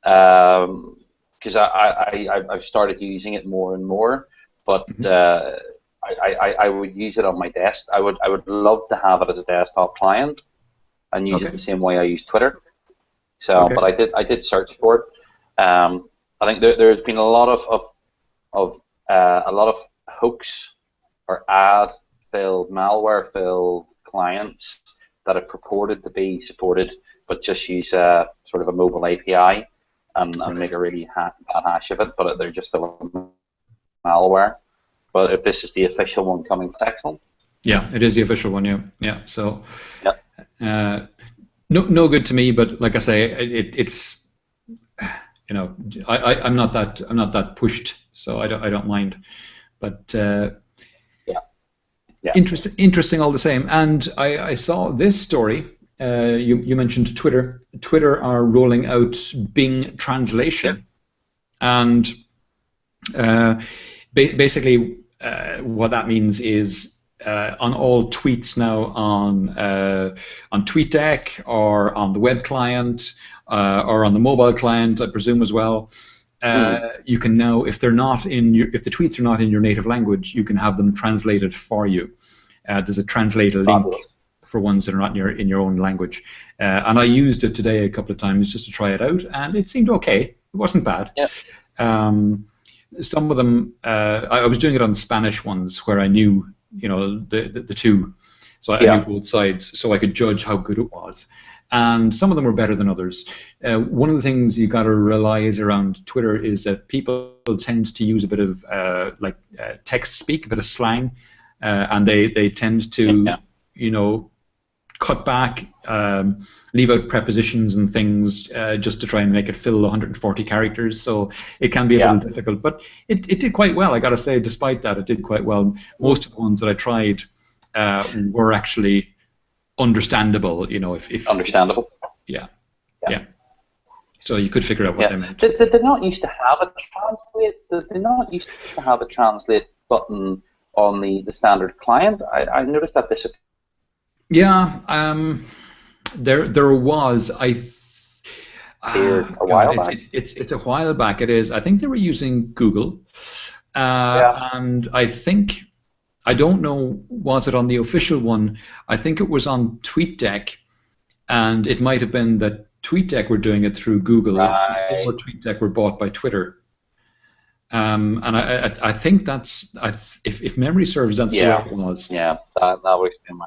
[SPEAKER 2] because I've started using it more and more. But
[SPEAKER 1] Mhm.
[SPEAKER 2] I would use it on my desk. I would love to have it as a desktop client and use it
[SPEAKER 1] Okay,
[SPEAKER 2] the same way I use Twitter. So,
[SPEAKER 1] okay,
[SPEAKER 2] but I did search for it. I think there's been a lot of a lot of hoax or ad-filled, malware-filled clients that are purported to be supported, but just use sort of a mobile API and
[SPEAKER 1] right.
[SPEAKER 2] make a really bad hash of it, but they're just still malware. But if this is the official one coming from Excellent,
[SPEAKER 1] Yeah, it is the official one. Yeah, yeah. So
[SPEAKER 2] yeah,
[SPEAKER 1] uh, no good to me. But like I say, it's I'm not that pushed, so I don't mind. But
[SPEAKER 2] yeah, yeah.
[SPEAKER 1] interesting all the same. And I saw this story. You mentioned Twitter. Twitter are rolling out Bing
[SPEAKER 2] Yep.
[SPEAKER 1] translation, and uh, basically what that means is on all tweets now on TweetDeck or on the web client or on the mobile client, I presume as well.
[SPEAKER 2] Mm,
[SPEAKER 1] You can now, if they're not in your, if the tweets are not in your native language, you can have them translated for you. There's a translate link
[SPEAKER 2] fabulous.
[SPEAKER 1] for ones that are not in your own language. And I used it today a couple of times just to try it out, and it seemed okay. It wasn't bad.
[SPEAKER 2] Yep.
[SPEAKER 1] Um, some of them, I was doing it on Spanish ones where I knew, the two, so I knew
[SPEAKER 2] Yeah.
[SPEAKER 1] both sides, so I could judge how good it was. And some of them were better than others. One of the things you got to realize around Twitter is that people tend to use a bit of text speak, a bit of slang, and they tend to,
[SPEAKER 2] Yeah.
[SPEAKER 1] you know, cut back, leave out prepositions and things just to try and make it fill 140 characters. So it can be a little
[SPEAKER 2] Yeah.
[SPEAKER 1] difficult, but it did quite well. I got to say, despite that, it did quite well.
[SPEAKER 2] Mm,
[SPEAKER 1] Most of the ones that I tried were actually understandable. If
[SPEAKER 2] understandable.
[SPEAKER 1] yeah,
[SPEAKER 2] Yeah.
[SPEAKER 1] yeah. So you could figure out what
[SPEAKER 2] Yeah.
[SPEAKER 1] they meant.
[SPEAKER 2] Did they not used to have a translate? Did they not used to have a translate button on the standard client? I noticed that this
[SPEAKER 1] Yeah, there was
[SPEAKER 2] appeared a
[SPEAKER 1] God,
[SPEAKER 2] while back.
[SPEAKER 1] it's a while back. It is. I think they were using Google,
[SPEAKER 2] Yeah.
[SPEAKER 1] and I don't know, was it on the official one? I think it was on TweetDeck, and it might have been that TweetDeck were doing it through Google
[SPEAKER 2] Right.
[SPEAKER 1] before TweetDeck were bought by Twitter. And I think if memory serves, that's the way
[SPEAKER 2] Yeah.
[SPEAKER 1] it was.
[SPEAKER 2] Yeah. That would explain my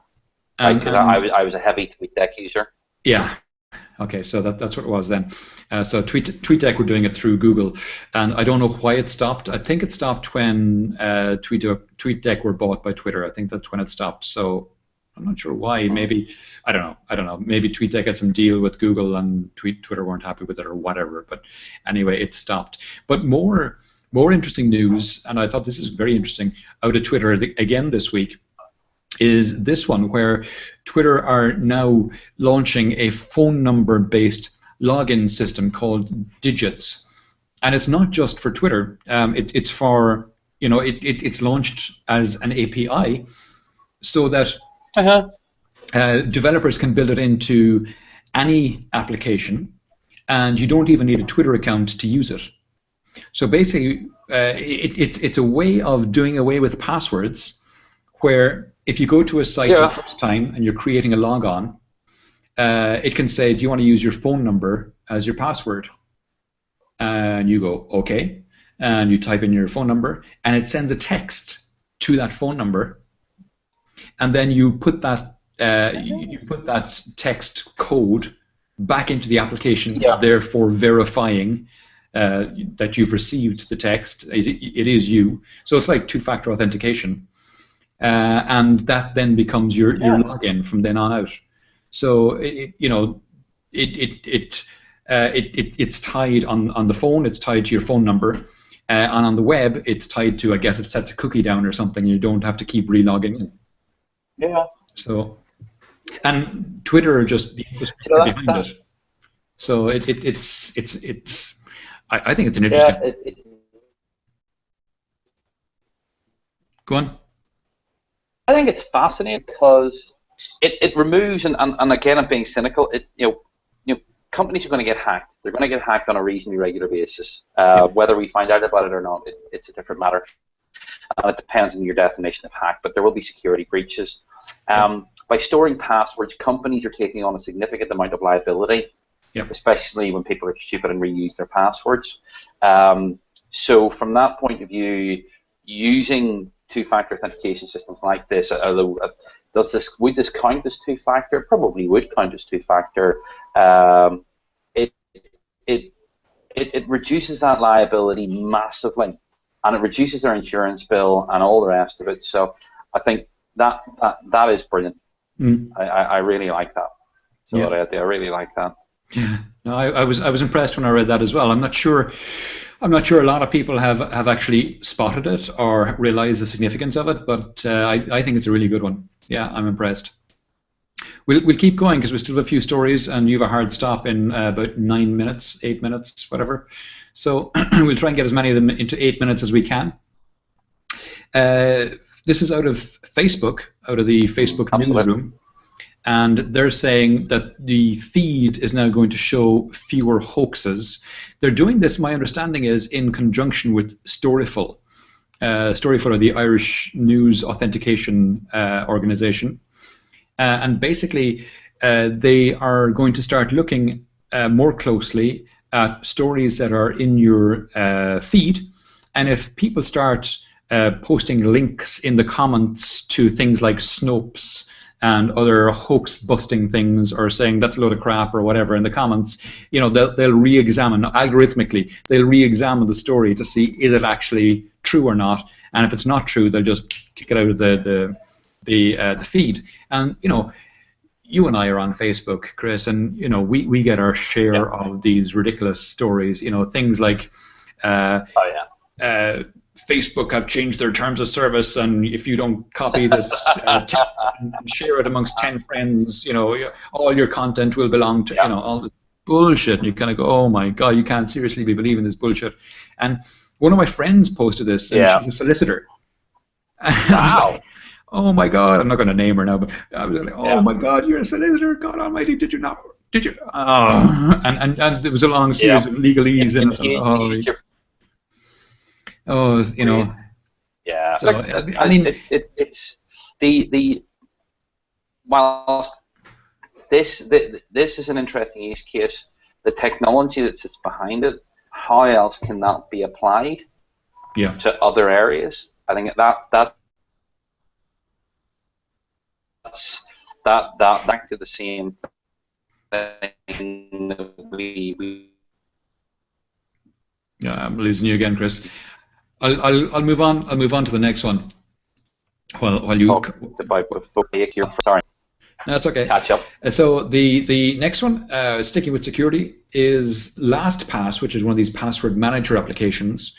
[SPEAKER 2] right
[SPEAKER 1] And
[SPEAKER 2] because
[SPEAKER 1] and
[SPEAKER 2] I was a heavy TweetDeck user.
[SPEAKER 1] yeah, okay, so that's what it was then. So TweetDeck were doing it through Google, and I don't know why it stopped. I think it stopped when TweetDeck were bought by Twitter. I think that's when it stopped. So I'm not sure why.
[SPEAKER 2] Mm.
[SPEAKER 1] Maybe I don't know. I don't know. Maybe TweetDeck had some deal with Google, and Twitter weren't happy with it or whatever. But anyway, it stopped. But more interesting news, and I thought this is very interesting, out of Twitter again this week is this one where Twitter are now launching a phone number based login system called Digits. And it's not just for Twitter. It's for, it's launched as an API so that
[SPEAKER 2] Uh-huh.
[SPEAKER 1] developers can build it into any application, and you don't even need a Twitter account to use it. So basically, it's a way of doing away with passwords where if you go to a site for the
[SPEAKER 2] Yeah.
[SPEAKER 1] first time and you're creating a logon, it can say, do you want to use your phone number as your password? And you go, okay. And you type in your phone number, and it sends a text to that phone number. And then you put that text code back into the application,
[SPEAKER 2] Yeah.
[SPEAKER 1] therefore verifying that you've received the text. It is you. So it's like two-factor authentication. And that then becomes your
[SPEAKER 2] Yeah.
[SPEAKER 1] login from then on out. So it's tied on the phone. It's tied to your phone number, and on the web, it's tied to, I guess, it sets a cookie down or something. You don't have to keep relogging in.
[SPEAKER 2] Yeah.
[SPEAKER 1] So, and Twitter are just the infrastructure behind it. So it's I think it's an interesting.
[SPEAKER 2] Yeah,
[SPEAKER 1] Go on.
[SPEAKER 2] I think it's fascinating because it removes, and again, I'm being cynical. Companies are going to get hacked. They're going to get hacked on a reasonably regular basis. Whether we find out about it or not, it's a different matter. It depends on your definition of hack, but there will be security breaches. By storing passwords, companies are taking on a significant amount of liability, especially when people are stupid and reuse their passwords. So from that point of view, using two-factor authentication systems like this, although would this count as two-factor? It probably would count as two-factor. It reduces that liability massively, and it reduces their insurance bill and all the rest of it. So I think that is brilliant. I really like that. So I really like that.
[SPEAKER 1] Yeah, no, I was impressed when I read that as well. I'm not sure a lot of people have actually spotted it or realized the significance of it, but I think it's a really good one. Yeah, I'm impressed. We'll keep going because we still have a few stories, and you have a hard stop in about 9 minutes, 8 minutes, whatever. So we'll try and get as many of them into 8 minutes as we can. This is out of Facebook, out of the Facebook newsroom. And they're saying that the feed is now going to show fewer hoaxes. They're doing this, my understanding is, in conjunction with Storyful. Storyful are the Irish news authentication organization. And basically, they are going to start looking more closely at stories that are in your feed. And if people start posting links in the comments to things like Snopes and other hoax-busting things, or saying that's a load of crap or whatever in the comments, they'll re-examine algorithmically. They'll re-examine the story to see is it actually true or not, and if it's not true, they'll just kick it out of the feed. And you and I are on Facebook, Chris, and we get our share of these ridiculous stories. Things like. Facebook have changed their terms of service, and if you don't copy this text and share it amongst 10 friends, all your content will belong to, all the bullshit. And you kind of go, oh my God, you can't seriously be believing this bullshit. And one of my friends posted this, and she's a solicitor.
[SPEAKER 2] Wow.
[SPEAKER 1] Like, oh my God, I'm not going to name her now, but I was like, oh my God, you're a solicitor, God almighty, did you not? Did you? Oh. And there was a long series of legalese in it.
[SPEAKER 2] Yeah.
[SPEAKER 1] So, I mean,
[SPEAKER 2] it's the whilst this is an interesting use case, the technology that sits behind it, how else can that be applied to other areas? I think that's back to the same thing that we.
[SPEAKER 1] Yeah, I'm losing you again, Chris. I'll move on. I'll move on to the next one. While you.
[SPEAKER 2] Sorry.
[SPEAKER 1] No, that's okay.
[SPEAKER 2] Catch up.
[SPEAKER 1] So the next one, sticking with security, is LastPass, which is one of these password manager applications.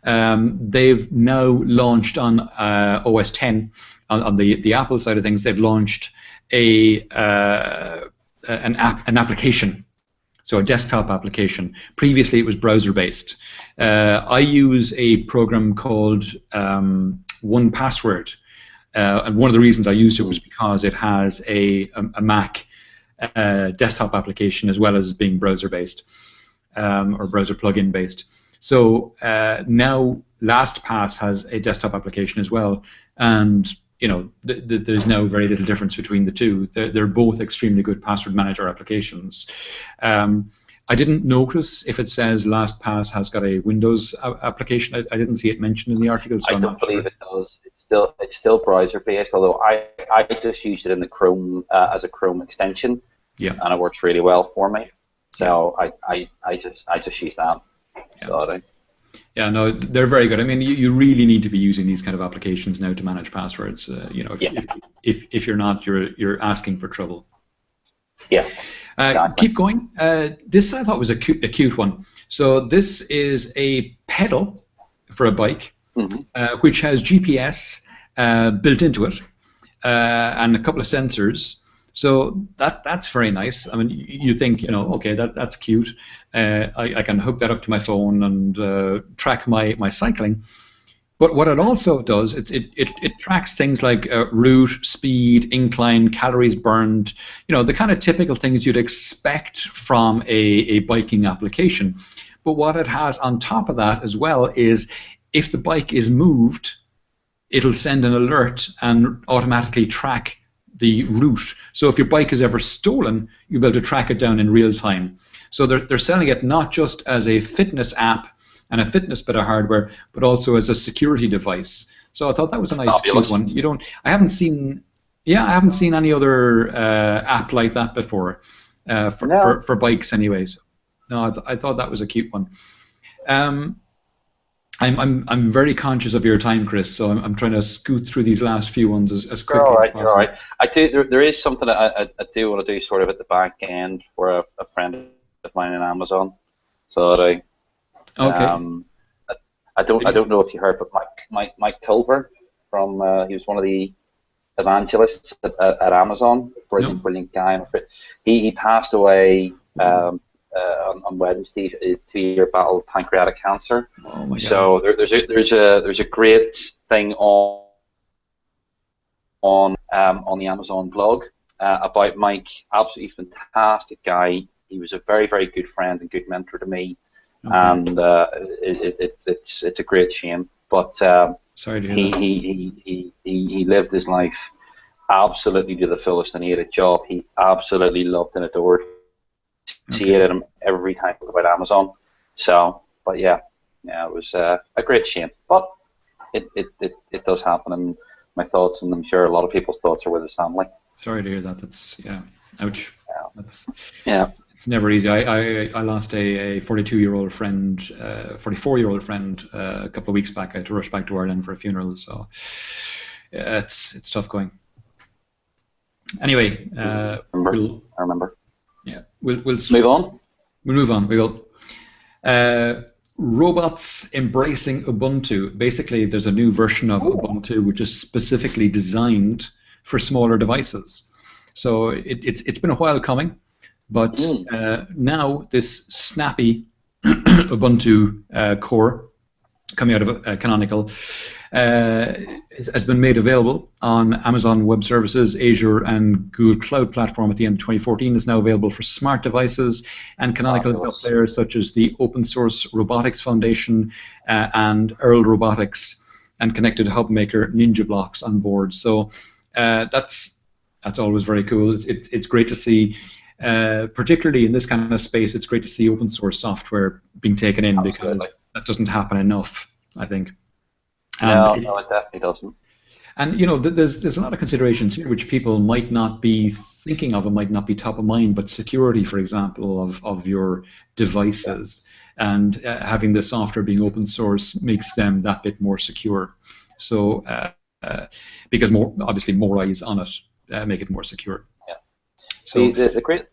[SPEAKER 1] They've now launched on OS 10 on the Apple side of things. They've launched an application. So a desktop application. Previously, it was browser-based. I use a program called 1Password, and one of the reasons I used it was because it has a Mac desktop application as well as being browser-based or browser plugin-based. So now LastPass has a desktop application as well, and there's now very little difference between the two. They're both extremely good password manager applications. I didn't notice if it says LastPass has got a Windows application. I didn't see it mentioned in the article, so
[SPEAKER 2] I don't believe it does. It's still browser based, although I just used it in the Chrome as a Chrome extension, and it works really well for me. So I just use that.
[SPEAKER 1] Yeah, no, they're very good. I mean, you really need to be using these kind of applications now to manage passwords. If you're not, you're asking for trouble.
[SPEAKER 2] Yeah. Exactly.
[SPEAKER 1] Keep going. This I thought was a cute one. So this is a pedal for a bike,
[SPEAKER 2] Mm-hmm.
[SPEAKER 1] which has GPS built into it and a couple of sensors. So that's very nice. I mean, you think, okay, that's cute. I can hook that up to my phone and track my cycling. But what it also does, it tracks things like route, speed, incline, calories burned, the kind of typical things you'd expect from a biking application. But what it has on top of that as well is if the bike is moved, it'll send an alert and automatically track the route. So if your bike is ever stolen, you'll be able to track it down in real time. So they're selling it not just as a fitness app and a fitness bit of hardware, but also as a security device. So I thought that was a nice, cute one. I haven't seen any other app like that before for bikes, anyways. No, I thought that was a cute one. I'm very conscious of your time, Chris. So I'm trying to scoot through these last few ones as quickly as possible.
[SPEAKER 2] You're all right. I do. There is something I do want to do sort of at the back end for a friend of mine in Amazon. So that
[SPEAKER 1] Okay.
[SPEAKER 2] I don't know if you heard, but Mike Culver from he was one of the evangelists at Amazon. Brilliant guy. He passed away on Wednesday, 2-year battle with pancreatic cancer.
[SPEAKER 1] Oh my God.
[SPEAKER 2] So there's a great thing on the Amazon blog about Mike. Absolutely fantastic guy. He was a very, very good friend and good mentor to me. Okay. And it's a great shame. But
[SPEAKER 1] sorry to hear that.
[SPEAKER 2] He lived his life absolutely to the fullest, and he had a job he absolutely loved and adored. See it him every time about Amazon. So, but yeah, it was a great shame. But it does happen, and my thoughts, and I'm sure a lot of people's thoughts are with his family.
[SPEAKER 1] Sorry to hear that. That's ouch.
[SPEAKER 2] Yeah.
[SPEAKER 1] That's
[SPEAKER 2] yeah.
[SPEAKER 1] It's never easy. I lost a 42-year-old friend, 44-year-old friend a couple of weeks back. I had to rush back to Ireland for a funeral, so yeah, it's tough going. Anyway,
[SPEAKER 2] I remember.
[SPEAKER 1] Yeah, we'll
[SPEAKER 2] move on.
[SPEAKER 1] We'll move on. We will. Robots embracing Ubuntu. Basically, there's a new version of Ubuntu which is specifically designed for smaller devices. So it's been a while coming, but now this snappy Ubuntu core coming out of Canonical has been made available on Amazon Web Services, Azure, and Google Cloud Platform at the end of 2014. It's now available for smart devices, and Canonical has got players such as the Open Source Robotics Foundation and Earl Robotics and connected hub maker Ninja Blocks on board. So that's always very cool. It's great to see, particularly in this kind of space, it's great to see open source software being taken in. Absolutely. Because that doesn't happen enough, I think.
[SPEAKER 2] No, it definitely doesn't.
[SPEAKER 1] And there's a lot of considerations here which people might not be thinking of and might not be top of mind, but security, for example, of your devices, and having the software being open source makes them that bit more secure. So because obviously more eyes on it make it more secure.
[SPEAKER 2] Yeah. So the great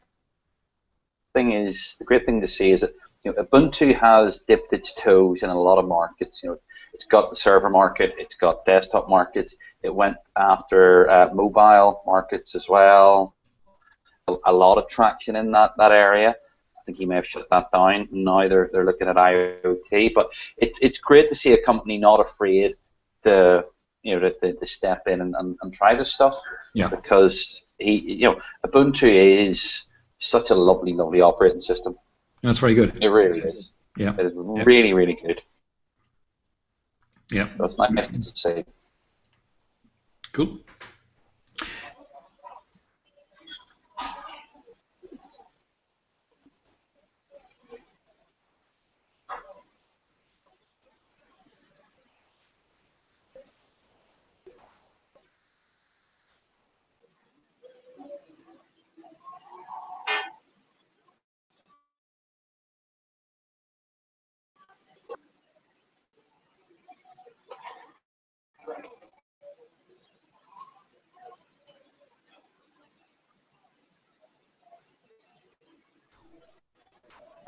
[SPEAKER 2] thing to see is that Ubuntu has dipped its toes in a lot of markets. It's got the server market, it's got desktop markets, it went after mobile markets as well. A lot of traction in that area. I think you may have shut that down. Now they're looking at IoT, but it's great to see a company not afraid to to step in and try this stuff.
[SPEAKER 1] Yeah.
[SPEAKER 2] Because Ubuntu is such a lovely operating system.
[SPEAKER 1] That's very good.
[SPEAKER 2] It really is.
[SPEAKER 1] Yeah.
[SPEAKER 2] It is really, really good.
[SPEAKER 1] Yeah.
[SPEAKER 2] So it's nice to see.
[SPEAKER 1] Cool.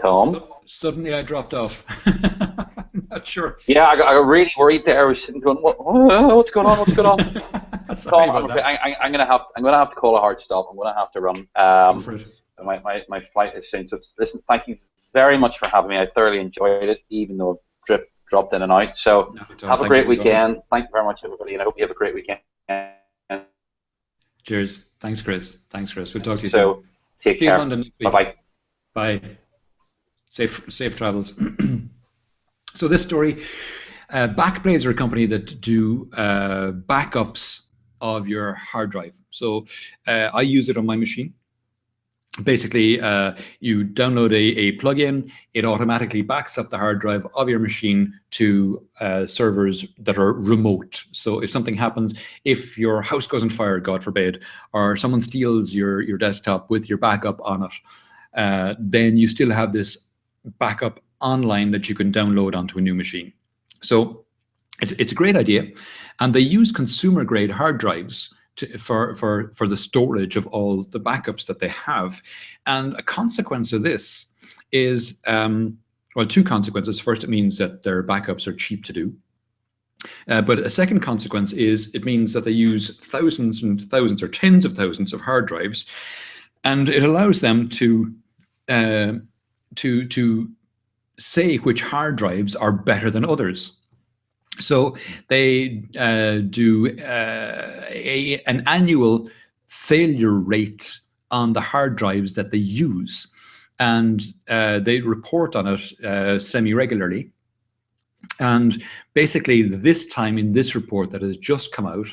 [SPEAKER 2] Tom?
[SPEAKER 1] Suddenly I dropped off. I'm not Sure.
[SPEAKER 2] Yeah, I got really worried there. I was sitting going, what's going on? What's going on?
[SPEAKER 1] Sorry
[SPEAKER 2] Tom,
[SPEAKER 1] about that.
[SPEAKER 2] I'm gonna have to call a hard stop. I'm gonna have to run.
[SPEAKER 1] Go for it.
[SPEAKER 2] My flight is soon. So listen, thank you very much for having me. I thoroughly enjoyed it, even though it dropped in and out. So have a
[SPEAKER 1] Thank
[SPEAKER 2] great
[SPEAKER 1] you as well.
[SPEAKER 2] weekend. Thank you very much, everybody, and I hope you have a great weekend.
[SPEAKER 1] Cheers. Thanks, Chris. Thanks, Chris. We'll talk to you soon.
[SPEAKER 2] So take
[SPEAKER 1] See you in
[SPEAKER 2] care.
[SPEAKER 1] London next week.
[SPEAKER 2] Bye-bye.
[SPEAKER 1] Bye. Safe travels. So this story, Backblaze are a company that do backups of your hard drive. So I use it on my machine. Basically, you download a plugin, it automatically backs up the hard drive of your machine to servers that are remote. So if something happens, if your house goes on fire, God forbid, or someone steals your desktop with your backup on it, then you still have this backup online that you can download onto a new machine. So it's a great idea. And they use consumer grade hard drives for the storage of all the backups that they have. And a consequence of this is, well, two consequences. First, it means that their backups are cheap to do. But a second consequence is it means that they use thousands and thousands or tens of thousands of hard drives, and it allows them to say which hard drives are better than others. So they do an annual failure rate on the hard drives that they use, and they report on it semi-regularly. And basically, this time in this report that has just come out,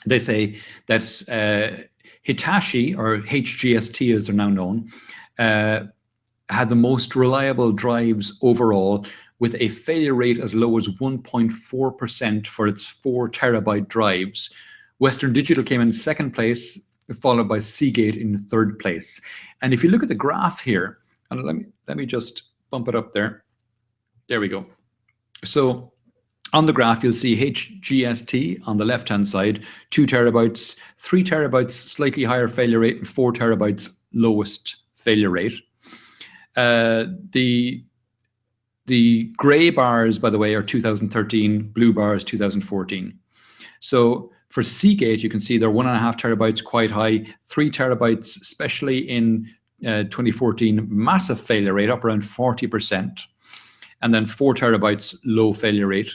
[SPEAKER 1] they say that Hitachi, or HGST as they're now known, had the most reliable drives overall, with a failure rate as low as 1.4% for its 4 terabyte drives. Western Digital came in second place, followed by Seagate in third place. And if you look at the graph here, and let me just bump it up there. There we go. So on the graph, you'll see HGST on the left-hand side, 2 terabytes, 3 terabytes, slightly higher failure rate, and 4 terabytes, lowest failure rate. The gray bars, by the way, are 2013, blue bars 2014. So for Seagate, you can see they're 1.5 terabytes, quite high, 3 terabytes, especially in 2014, massive failure rate, up around 40%. And then 4 terabytes, low failure rate.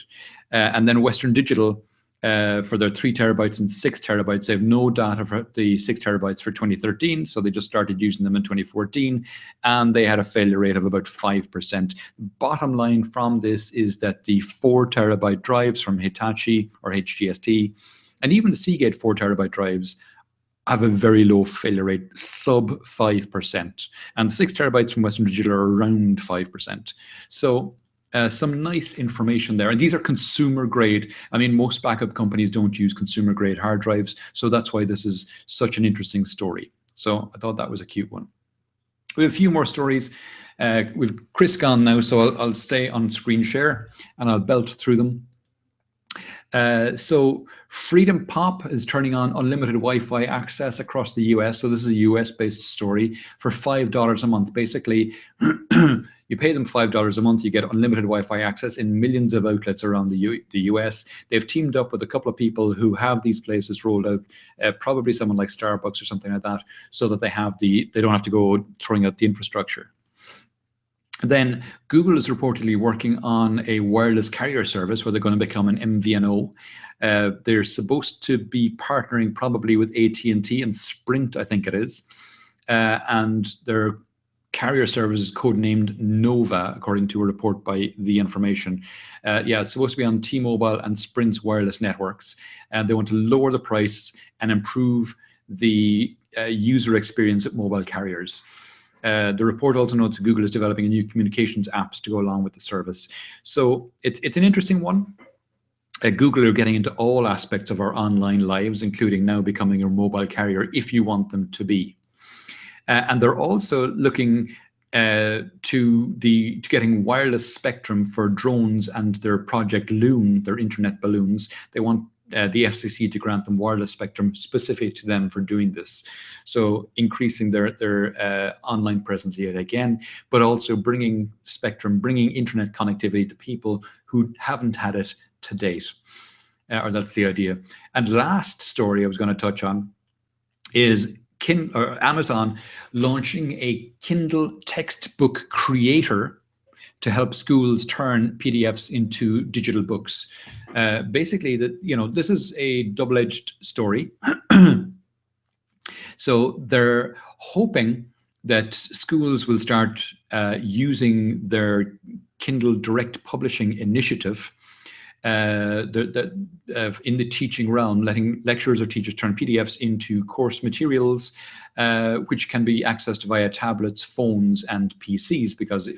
[SPEAKER 1] And then Western Digital, for their 3 terabytes and 6 terabytes, they have no data for the 6 terabytes for 2013, so they just started using them in 2014, and they had a failure rate of about 5%. Bottom line from this is that the 4 terabyte drives from Hitachi or HGST, and even the Seagate 4 terabyte drives, have a very low failure rate, sub 5%. And the 6 terabytes from Western Digital are around 5%. So some nice information there. And these are consumer grade. I mean, most backup companies don't use consumer grade hard drives. So that's why this is such an interesting story. So I thought that was a cute one. We have a few more stories. We've Chris gone now, so I'll stay on screen share and I'll belt through them. So Freedom Pop is turning on unlimited Wi-Fi access across the US. So this is a US-based story for $5 a month. Basically, you pay them $5 a month, you get unlimited Wi-Fi access in millions of outlets around the US. They've teamed up with a couple of people who have these places rolled out, probably someone like Starbucks or something like that, so that they don't have to go throwing out the infrastructure. Then Google is reportedly working on a wireless carrier service where they're going to become an MVNO. They're supposed to be partnering probably with AT&T and Sprint, I think it is. And their carrier service is codenamed Nova, according to a report by The Information. Yeah, it's supposed to be on T-Mobile and Sprint's wireless networks. And they want to lower the price and improve the user experience at mobile carriers. The report also notes that Google is developing a new communications apps to go along with the service. So it's an interesting one. Google are getting into all aspects of our online lives, including now becoming a mobile carrier if you want them to be. And they're also looking to getting wireless spectrum for drones and their Project Loon, their internet balloons. They want the FCC to grant them wireless spectrum specific to them for doing this. So increasing their online presence yet again, but also bringing spectrum, bringing internet connectivity to people who haven't had it to date. Or that's the idea. And last story I was going to touch on is Amazon launching a Kindle textbook creator to help schools turn PDFs into digital books. Basically, this is a double-edged story. So they're hoping that schools will start using their Kindle Direct Publishing initiative in the teaching realm, letting lecturers or teachers turn PDFs into course materials, which can be accessed via tablets, phones, and PCs. Because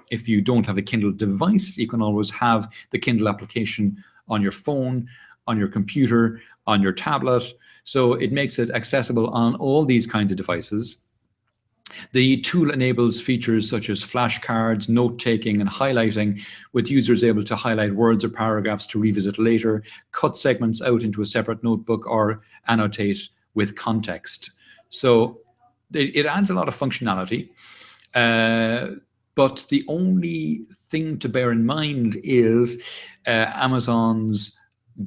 [SPEAKER 1] if you don't have a Kindle device, you can always have the Kindle application on your phone, on your computer, on your tablet. So it makes it accessible on all these kinds of devices. The tool enables features such as flashcards, note-taking, and highlighting, with users able to highlight words or paragraphs to revisit later, cut segments out into a separate notebook, or annotate with context. So it adds a lot of functionality. But the only thing to bear in mind is Amazon's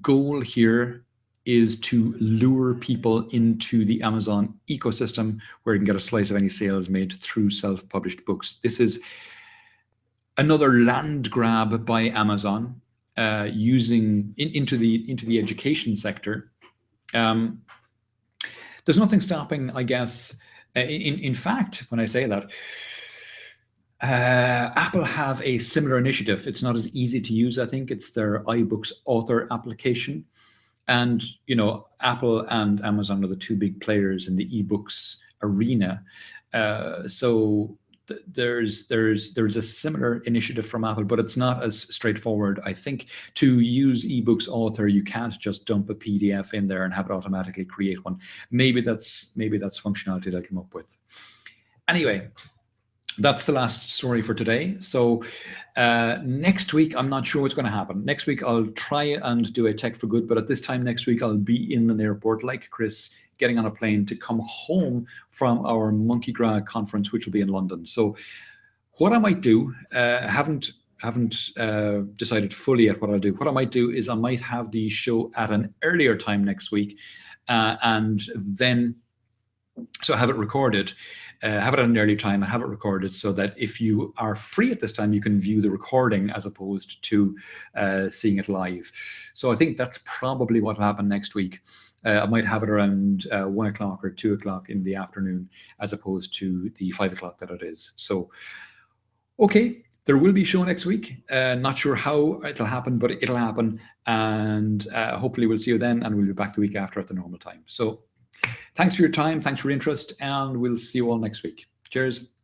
[SPEAKER 1] goal here is to lure people into the Amazon ecosystem where you can get a slice of any sales made through self-published books. This is another land grab by Amazon using into the education sector. There's nothing stopping, I guess. In fact, when I say that, Apple have a similar initiative. It's not as easy to use, I think. It's their iBooks author application. And, Apple and Amazon are the two big players in the ebooks arena. So there's a similar initiative from Apple, but it's not as straightforward. I think to use eBooks Author, you can't just dump a PDF in there and have it automatically create one. Maybe that's functionality they'll come up with. Anyway, that's the last story for today. So next week, I'm not sure what's going to happen. Next week, I'll try and do a Tech for Good, but at this time next week, I'll be in an airport like Chris, getting on a plane to come home from our Monkey Gra conference, which will be in London. So what I might do, haven't decided fully yet what I'll do. What I might do is I might have the show at an earlier time next week, and then have it recorded. Have it at an early time and have it recorded so that if you are free at this time, you can view the recording as opposed to seeing it live. So I think that's probably what will happen next week. I might have it around 1 o'clock or 2 o'clock in the afternoon as opposed to the 5 o'clock that it is. So, okay, there will be a show next week. Not sure how it'll happen, but it'll happen. And hopefully we'll see you then, and we'll be back the week after at the normal time. So thanks for your time. Thanks for your interest. And we'll see you all next week. Cheers.